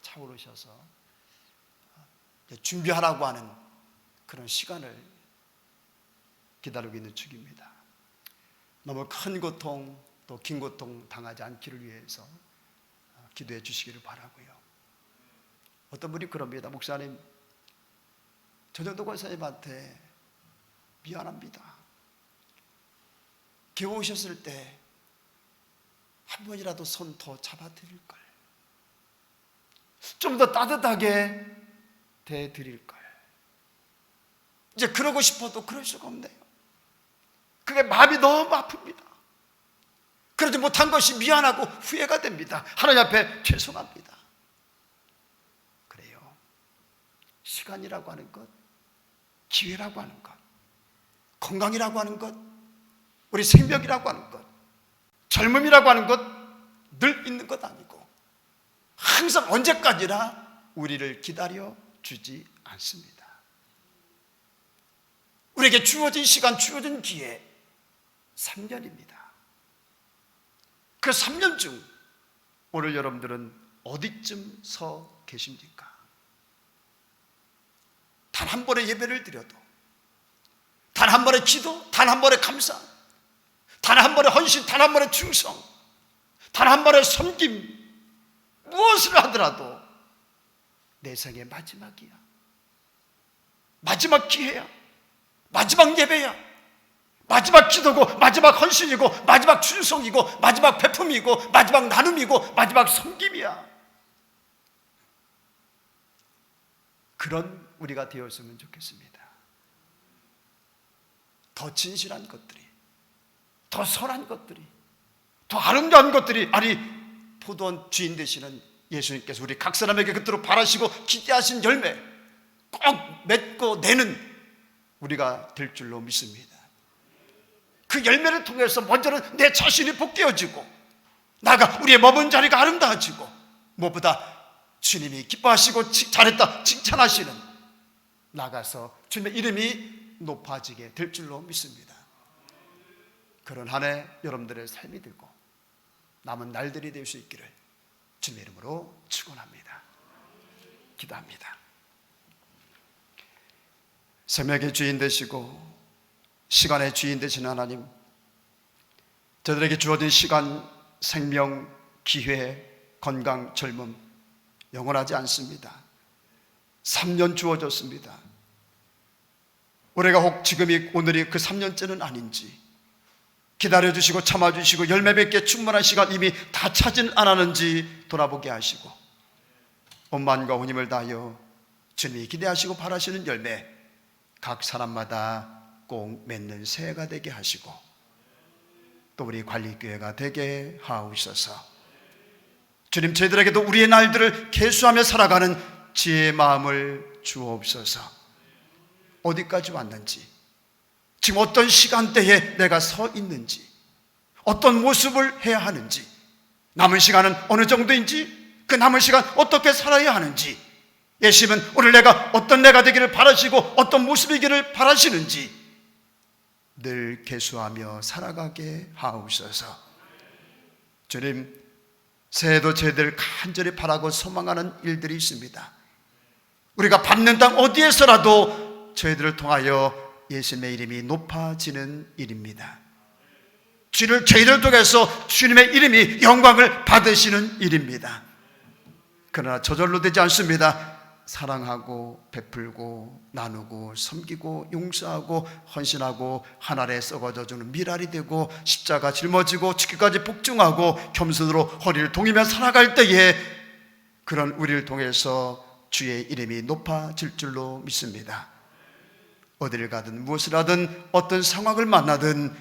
잘 타오르셔서 준비하라고 하는 그런 시간을 기다리고 있는 중입니다. 너무 큰 고통 또 긴 고통 당하지 않기를 위해서 기도해 주시기를 바라고요. 어떤 분이 그럽니다. 목사님, 조정도 권사님한테 미안합니다. 교회 오셨을 때 한 번이라도 손 더 잡아드릴 걸, 좀 더 따뜻하게 대드릴 걸. 이제 그러고 싶어도 그럴 수가 없네요. 그게 마음이 너무 아픕니다. 그러지 못한 것이 미안하고 후회가 됩니다. 하나님 앞에 죄송합니다. 그래요. 시간이라고 하는 것, 기회라고 하는 것, 건강이라고 하는 것, 우리 생명이라고 하는 것, 젊음이라고 하는 것 늘 있는 것 아니고 항상 언제까지나 우리를 기다려 주지 않습니다. 우리에게 주어진 시간, 주어진 기회 3년입니다. 그 3년 중 오늘 여러분들은 어디쯤 서 계십니까? 단 한 번의 예배를 드려도, 단 한 번의 기도, 단 한 번의 감사, 단 한 번의 헌신, 단 한 번의 충성, 단 한 번의 섬김, 무엇을 하더라도 내 생의 마지막이야, 마지막 기회야, 마지막 예배야, 마지막 기도고, 마지막 헌신이고, 마지막 충성이고, 마지막 베품이고, 마지막 나눔이고, 마지막 섬김이야. 그런 우리가 되었으면 좋겠습니다. 더 진실한 것들이, 더 선한 것들이, 더 아름다운 것들이, 아니 포도원 주인 되시는 예수님께서 우리 각 사람에게 그토록 바라시고 기대하신 열매 꼭 맺고 내는 우리가 될 줄로 믿습니다. 그 열매를 통해서 먼저는 내 자신이 복되어지고, 나가 우리의 머문 자리가 아름다워지고, 무엇보다 주님이 기뻐하시고 잘했다 칭찬하시는, 나가서 주님의 이름이 높아지게 될 줄로 믿습니다. 그런 한 해 여러분들의 삶이 되고 남은 날들이 될 수 있기를 주님의 이름으로 축원합니다. 기도합니다. 생명의 주인 되시고 시간의 주인 되시는 하나님, 저들에게 주어진 시간, 생명, 기회, 건강, 젊음 영원하지 않습니다. 3년 주어졌습니다. 올해가 혹 지금이 오늘이 그 3년째는 아닌지, 기다려주시고 참아주시고 열매 맺기에 충분한 시간 이미 다 차진 않았는지 돌아보게 하시고, 온 마음과 온 힘을 다하여 주님이 기대하시고 바라시는 열매 각 사람마다 꼭 맺는 새해가 되게 하시고, 또 우리 관리교회가 되게 하옵소서. 주님, 저희들에게도 우리의 날들을 계수하며 살아가는 지혜의 마음을 주옵소서. 어디까지 왔는지, 지금 어떤 시간대에 내가 서 있는지, 어떤 모습을 해야 하는지, 남은 시간은 어느 정도인지, 그 남은 시간 어떻게 살아야 하는지, 예수님은 오늘 내가 어떤 내가 되기를 바라시고 어떤 모습이기를 바라시는지 늘 계수하며 살아가게 하옵소서. 주님, 새해도 저희들 간절히 바라고 소망하는 일들이 있습니다. 우리가 밟는 땅 어디에서라도 저희들을 통하여 예수님의 이름이 높아지는 일입니다. 저희들을 통해서 주님의 이름이 영광을 받으시는 일입니다. 그러나 저절로 되지 않습니다. 사랑하고 베풀고 나누고 섬기고 용서하고 헌신하고 하늘에 썩어져주는 미랄이 되고, 십자가 짊어지고 죽기까지 복종하고 겸손으로 허리를 동이며 살아갈 때에 그런 우리를 통해서 주의 이름이 높아질 줄로 믿습니다. 어디를 가든 무엇을 하든 어떤 상황을 만나든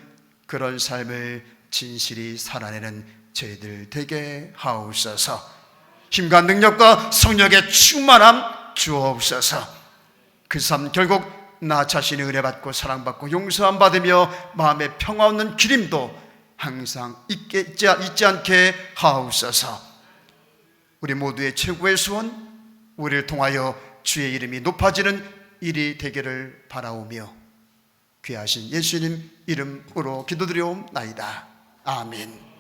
그런 삶을 진실이 살아내는 저희들 되게 하옵소서. 힘과 능력과 성령의 충만함 주옵소서. 그 삶 결국 나 자신이 은혜받고 사랑받고 용서함 받으며 마음의 평화 없는 기림도 항상 있지 않게 하옵소서. 우리 모두의 최고의 소원, 우리를 통하여 주의 이름이 높아지는 일이 되기를 바라오며 귀하신 예수님 이름으로 기도드리옵나이다. 아멘.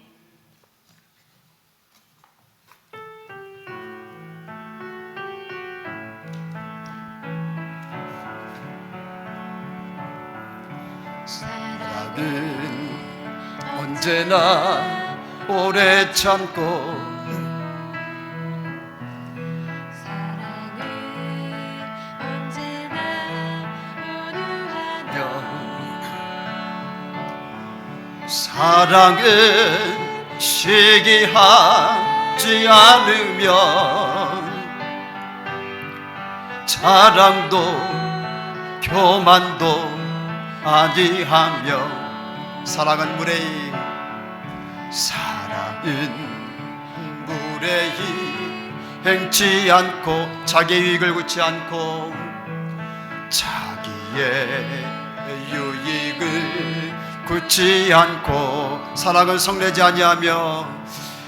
사랑은 언제나 오래 참고 사랑은 언제나 온유하며 사랑은 시기하지 않으면 자랑도 교만도 아니하며 사랑은 무례히 사랑은 무례히 행치 않고 자기의 유익을 굳지 않고 자기의 유익을 굳지 않고 사랑은 성내지 아니하며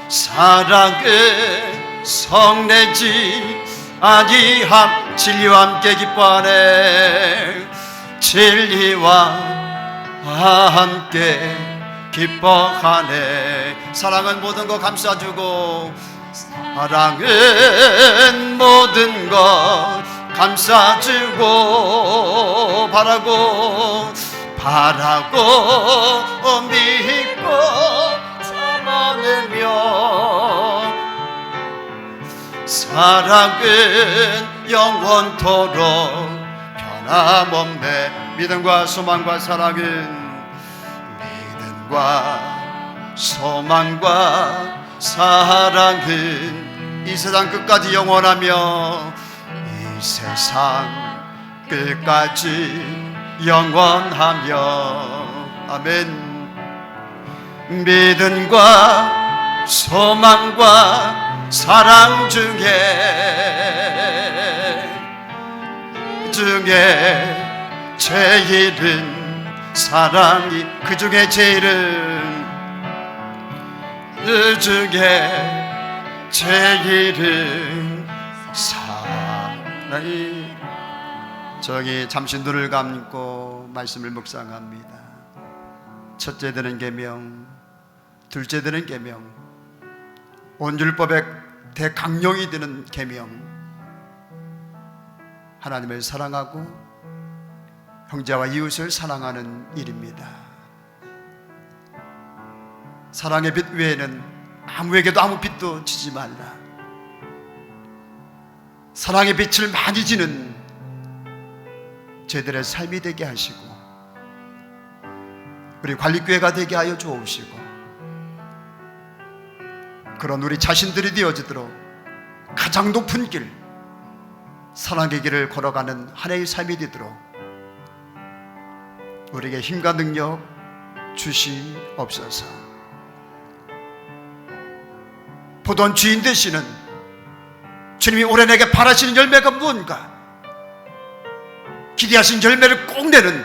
사랑은 성내지 아니함 진리와 함께 기뻐하네 진리와 함께 기뻐하네 사랑은 모든 것 감싸주고 사랑은 모든 것 감싸주고 바라고 믿고 참아내며 사랑은 영원토록 변함없네 믿음과 소망과 사랑은 믿음과 소망과 사랑은 이 세상 끝까지 영원하며 이 세상 끝까지 영원하며 아멘 믿음과 소망과 사랑 중에 제일은 사랑이 그 중에 제일은 그 중에 제일은 사랑이 저기 잠시 눈을 감고 말씀을 묵상합니다. 첫째 되는 계명, 둘째 되는 계명, 온율법의 대강령이 되는 계명, 하나님을 사랑하고 형제와 이웃을 사랑하는 일입니다. 사랑의 빛 외에는 아무에게도 아무 빛도 지지 말라. 사랑의 빛을 많이 지는 저희들의 삶이 되게 하시고 우리 관리교회가 되게 하여 주옵시고 그런 우리 자신들이 되어지도록 가장 높은 길 사랑의 길을 걸어가는 한 해의 삶이 되도록 우리에게 힘과 능력 주시옵소서. 보던 주인 되시는 주님이 올해 내게 바라시는 열매가 무언가 기대하신 열매를 꼭 내는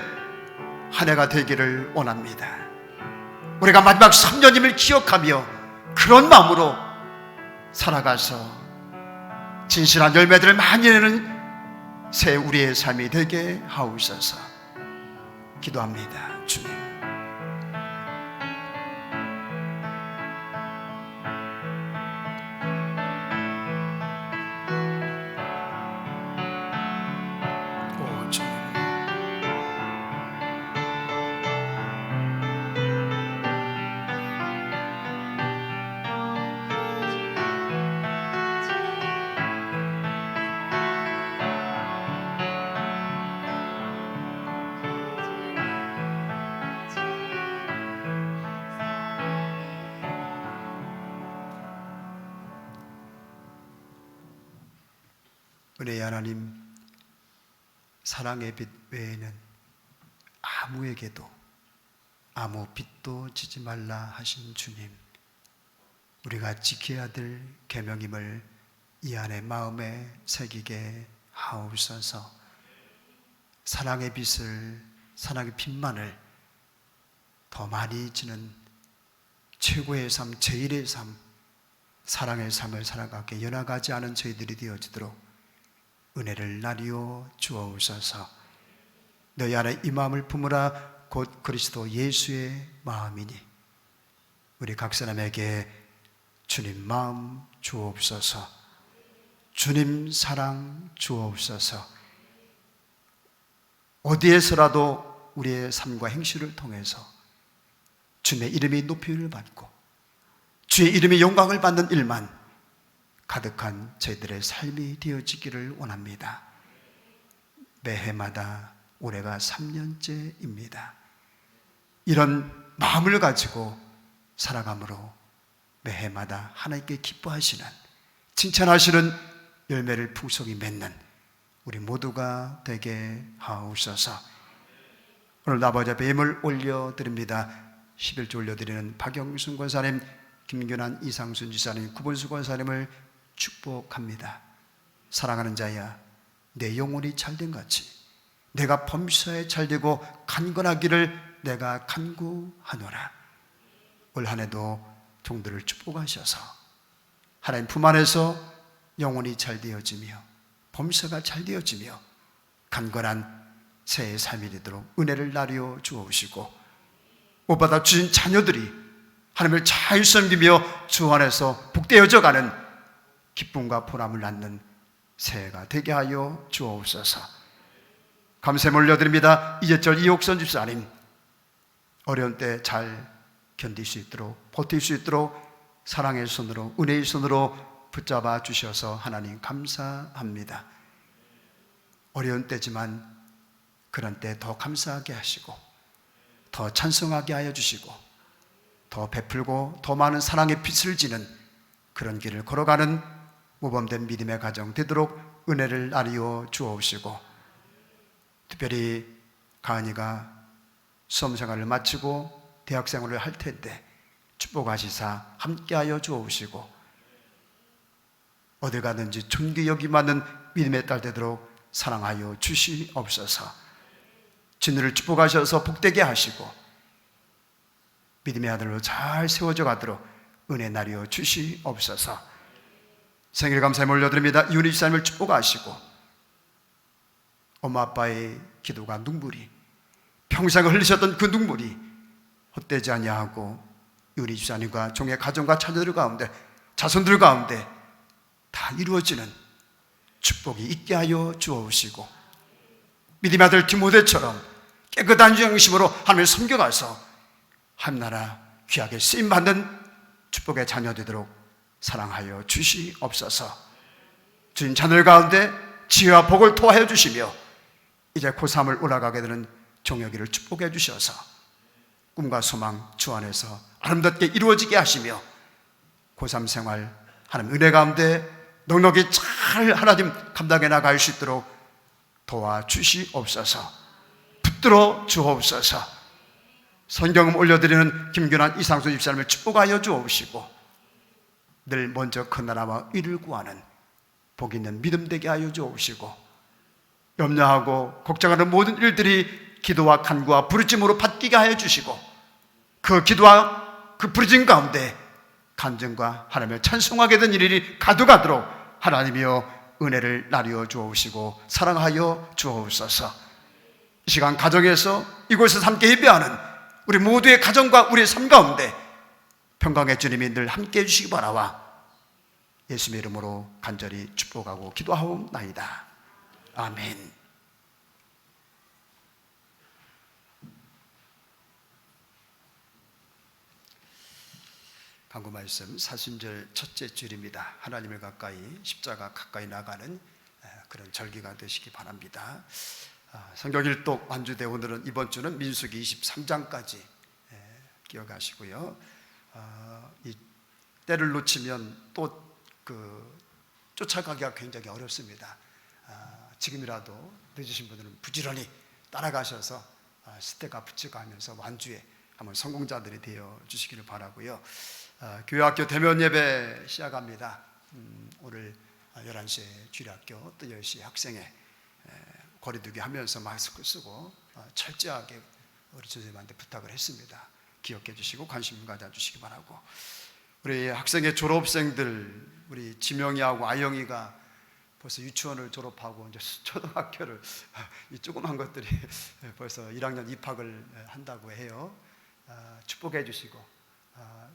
한 해가 되기를 원합니다. 우리가 마지막 3년임을 기억하며 그런 마음으로 살아가서 진실한 열매들을 많이 내는 새 우리의 삶이 되게 하옵소서. 기도합니다. 주님, 은혜의 하나님, 사랑의 빛 외에는 아무에게도 아무 빛도 지지 말라 하신 주님, 우리가 지켜야 될 계명임을 이 안에 마음에 새기게 하옵소서. 사랑의 빛을, 사랑의 빛만을 더 많이 지는 최고의 삶, 제일의 삶, 사랑의 삶을 살아가게 연약하지 않은 저희들이 되어지도록 은혜를 나뉘어 주옵소서. 너희 안에 이 마음을 품으라 곧 그리스도 예수의 마음이니 우리 각 사람에게 주님 마음 주옵소서. 주님 사랑 주옵소서. 어디에서라도 우리의 삶과 행실을 통해서 주님의 이름이 높임을 받고 주의 이름이 영광을 받는 일만 가득한 저희들의 삶이 되어지기를 원합니다. 매해마다 올해가 3년째입니다. 이런 마음을 가지고 살아감으로 매해마다 하나님께 기뻐하시는, 칭찬하시는 열매를 풍성히 맺는 우리 모두가 되게 하옵소서. 오늘 아버지 앞에 예물 올려드립니다. 11조 올려드리는 박영순 권사님, 김균환 이상순 지사님, 구본수 권사님을 축복합니다. 사랑하는 자야, 내 영혼이 잘된 같이 내가 범사에 잘되고 간건하기를 내가 간구하노라. 올 한해도 종들을 축복하셔서 하나님 품 안에서 영혼이 잘 되어지며 범사가 잘 되어지며 간건한 새해 삶이 되도록 은혜를 나누어 주옵시고, 못 받아 주신 자녀들이 하나님을 잘 섬기며 주 안에서 복되어져 가는 기쁨과 보람을 낳는 새해가 되게 하여 주옵소서. 감사 올려드립니다. 이제철 이옥선 집사님, 어려운 때 잘 견딜 수 있도록, 버틸 수 있도록 사랑의 손으로, 은혜의 손으로 붙잡아 주셔서 하나님 감사합니다. 어려운 때지만 그런 때 더 감사하게 하시고 더 찬송하게 하여 주시고 더 베풀고 더 많은 사랑의 빛을 지는 그런 길을 걸어가는 모범된 믿음의 가정 되도록 은혜를 나누어 주옵시고, 특별히 가은이가 수험생활을 마치고 대학생활을 할 텐데 축복하시사 함께하여 주옵시고, 어딜 가든지 존귀 여김받는 믿음의 딸 되도록 사랑하여 주시옵소서. 진우를 축복하셔서 복되게 하시고 믿음의 아들로 잘 세워져 가도록 은혜 나누어 주시옵소서. 생일 감사에 올려드립니다. 이윤희 집사님을 축복하시고 엄마 아빠의 기도가 눈물이, 평생 흘리셨던 그 눈물이 헛되지 아니하고 이윤희 집사님과 종의 가정과 자녀들 가운데, 자손들 가운데 다 이루어지는 축복이 있게 하여 주옵시고, 믿음의 아들 디모데처럼 깨끗한 영심으로 하나님을 섬겨가서 하나나라 귀하게 쓰임받는 축복의 자녀 되도록 사랑하여 주시옵소서. 주님 자녀들 가운데 지혜와 복을 토하여 주시며 이제 고3을 올라가게 되는 종혁이를 축복해 주셔서 꿈과 소망 주 안에서 아름답게 이루어지게 하시며 고3 생활 하나님 은혜 가운데 넉넉히 잘 하나님 감당해 나갈 수 있도록 도와주시옵소서. 붙들어 주옵소서. 성경음 올려드리는 김균환 이상수 집사님을 축복하여 주옵시고 늘 먼저 큰 나라와 의를 구하는 복 있는 믿음 되게 하여 주옵시고, 염려하고 걱정하는 모든 일들이 기도와 간구와 부르짐으로 바뀌게 하여 주시고, 그 기도와 그 부르짐 가운데 간증과 하나님을 찬송하게 된 일이 가득하도록 하나님이여 은혜를 나누어 주옵시고 사랑하여 주옵소서. 이 시간 가정에서 이곳에서 함께 예배하는 우리 모두의 가정과 우리의 삶 가운데 평강의 주님이 늘 함께 해주시기 바라와 예수님의 이름으로 간절히 축복하고 기도하옵나이다. 아멘. 강구 말씀 사순절 첫째 줄입니다. 하나님을 가까이, 십자가 가까이 나가는 그런 절기가 되시기 바랍니다. 성경 일독 완주대 오늘은 이번 주는 민수기 23장까지 기억하시고요. 이 때를 놓치면 또 쫓아가기가 굉장히 어렵습니다. 지금이라도 늦으신 분들은 부지런히 따라가셔서 스테가 붙여가면서 완주에 한번 성공자들이 되어 주시기를 바라고요. 교회학교 대면 예배 시작합니다. 오늘 11시에 주일학교 또 10시에 학생회 거리두기 하면서 마스크 쓰고 철저하게 우리 선생님한테 부탁을 했습니다. 기억해 주시고 관심 가져주시기 바라고, 우리 학생회 졸업생들 우리 지명이하고 아영이가 벌써 유치원을 졸업하고 이제 초등학교를 이 조그만 것들이 벌써 1학년 입학을 한다고 해요. 축복해 주시고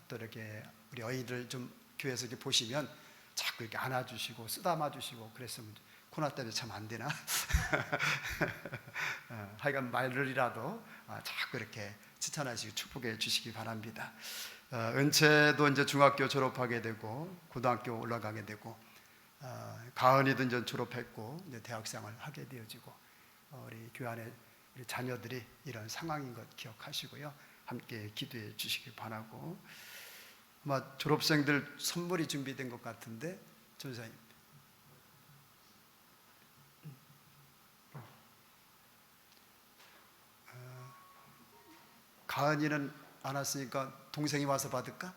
또 이렇게 우리 어린이들 좀 교회에서 이렇게 보시면 자꾸 이렇게 안아주시고 쓰다마 주시고 그랬으면 코로나 때문에 참 안 되나? 하여간 말을이라도 자꾸 이렇게 칭찬하시고 축복해 주시기 바랍니다. 은채도 이제 중학교 졸업하게 되고 고등학교 올라가게 되고 가은이도 이제 졸업했고 이제 대학생활 하게 되어지고 우리 교회 안에 우리 자녀들이 이런 상황인 것 기억하시고요. 함께 기도해 주시기 바라고. 아마 졸업생들 선물이 준비된 것 같은데 전사님. 가은이는 안 왔으니까 동생이 와서 받을까?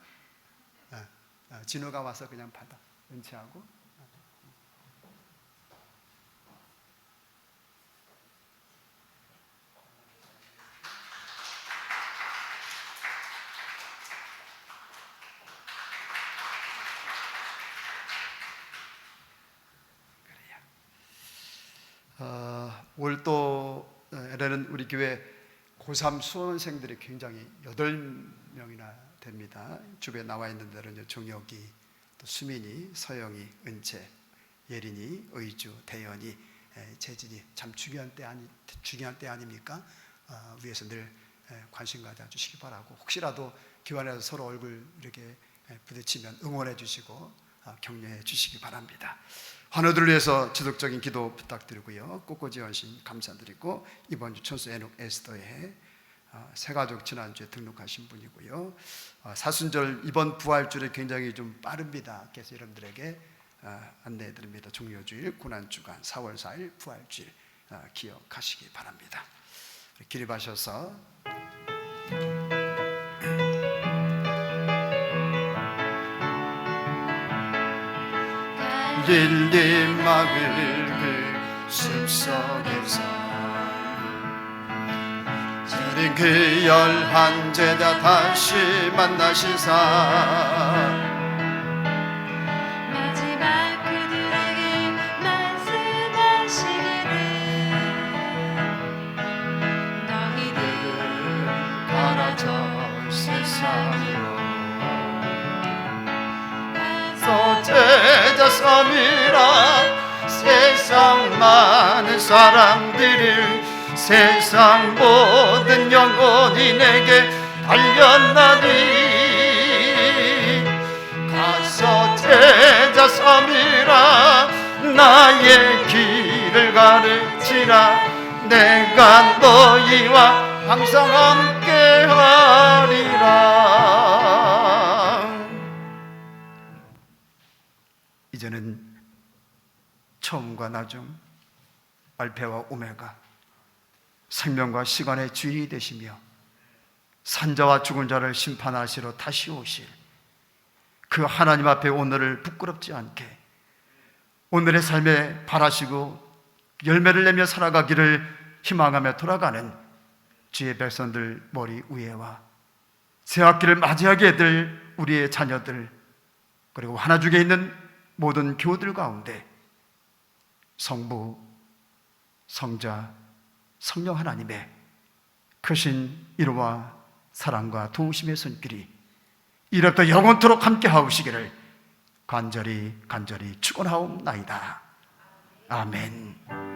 진호가 와서 그냥 받아. 은채하고. 올해는 우리 교회 고3 수험생들이 굉장히 8명이나 됩니다. 주변에 나와 있는 데는 이제 정혁이, 또 수민이, 서영이, 은채, 예린이, 의주, 대연이, 재진이 참 중요한 때 아닙니까? 위에서 늘 관심 가져주시기 바라고, 혹시라도 교회 안에서 서로 얼굴 이렇게 부딪히면 응원해 주시고 격려해 주시기 바랍니다. 환우들을 위해서 지속적인 기도 부탁드리고요. 꽃꽂이 헌신 감사드리고, 이번 주 천수 에녹 에스더의 새가족 지난주에 등록하신 분이고요. 사순절 이번 부활주일이 굉장히 좀 빠릅니다. 그래서 여러분들에게 안내해 드립니다. 종료주일, 고난주간 4월 4일 부활주일 기억하시기 바랍니다. 기립하셔서 갈릴리 마을 그 숲속에서 주님 그 11 제자 다시 만나시사 마지막 그들에게 말씀하시기를 너희들 가라져 세상으로 가서 제자 섬이라 세상 많은 사람들을 세상 모든 영혼이 내게 달렸나니 가서 제자 섬이라 나의 길을 가르치라 내가 너희와 항상 함께 하리라. 이제는 처음과 나중 알페와 오메가 생명과 시간의 주인이 되시며 산자와 죽은 자를 심판하시러 다시 오실 그 하나님 앞에 오늘을 부끄럽지 않게 오늘의 삶에 바라시고 열매를 내며 살아가기를 희망하며 돌아가는 주의 백성들 머리 위에와 새 학기를 맞이하게 될 우리의 자녀들, 그리고 하나중에 있는 모든 교우들 가운데 성부, 성자, 성령 하나님의 크신 이름과 사랑과 도우심의 손길이 이로부터 영원토록 함께 하시기를 간절히 축원하옵나이다. 아멘.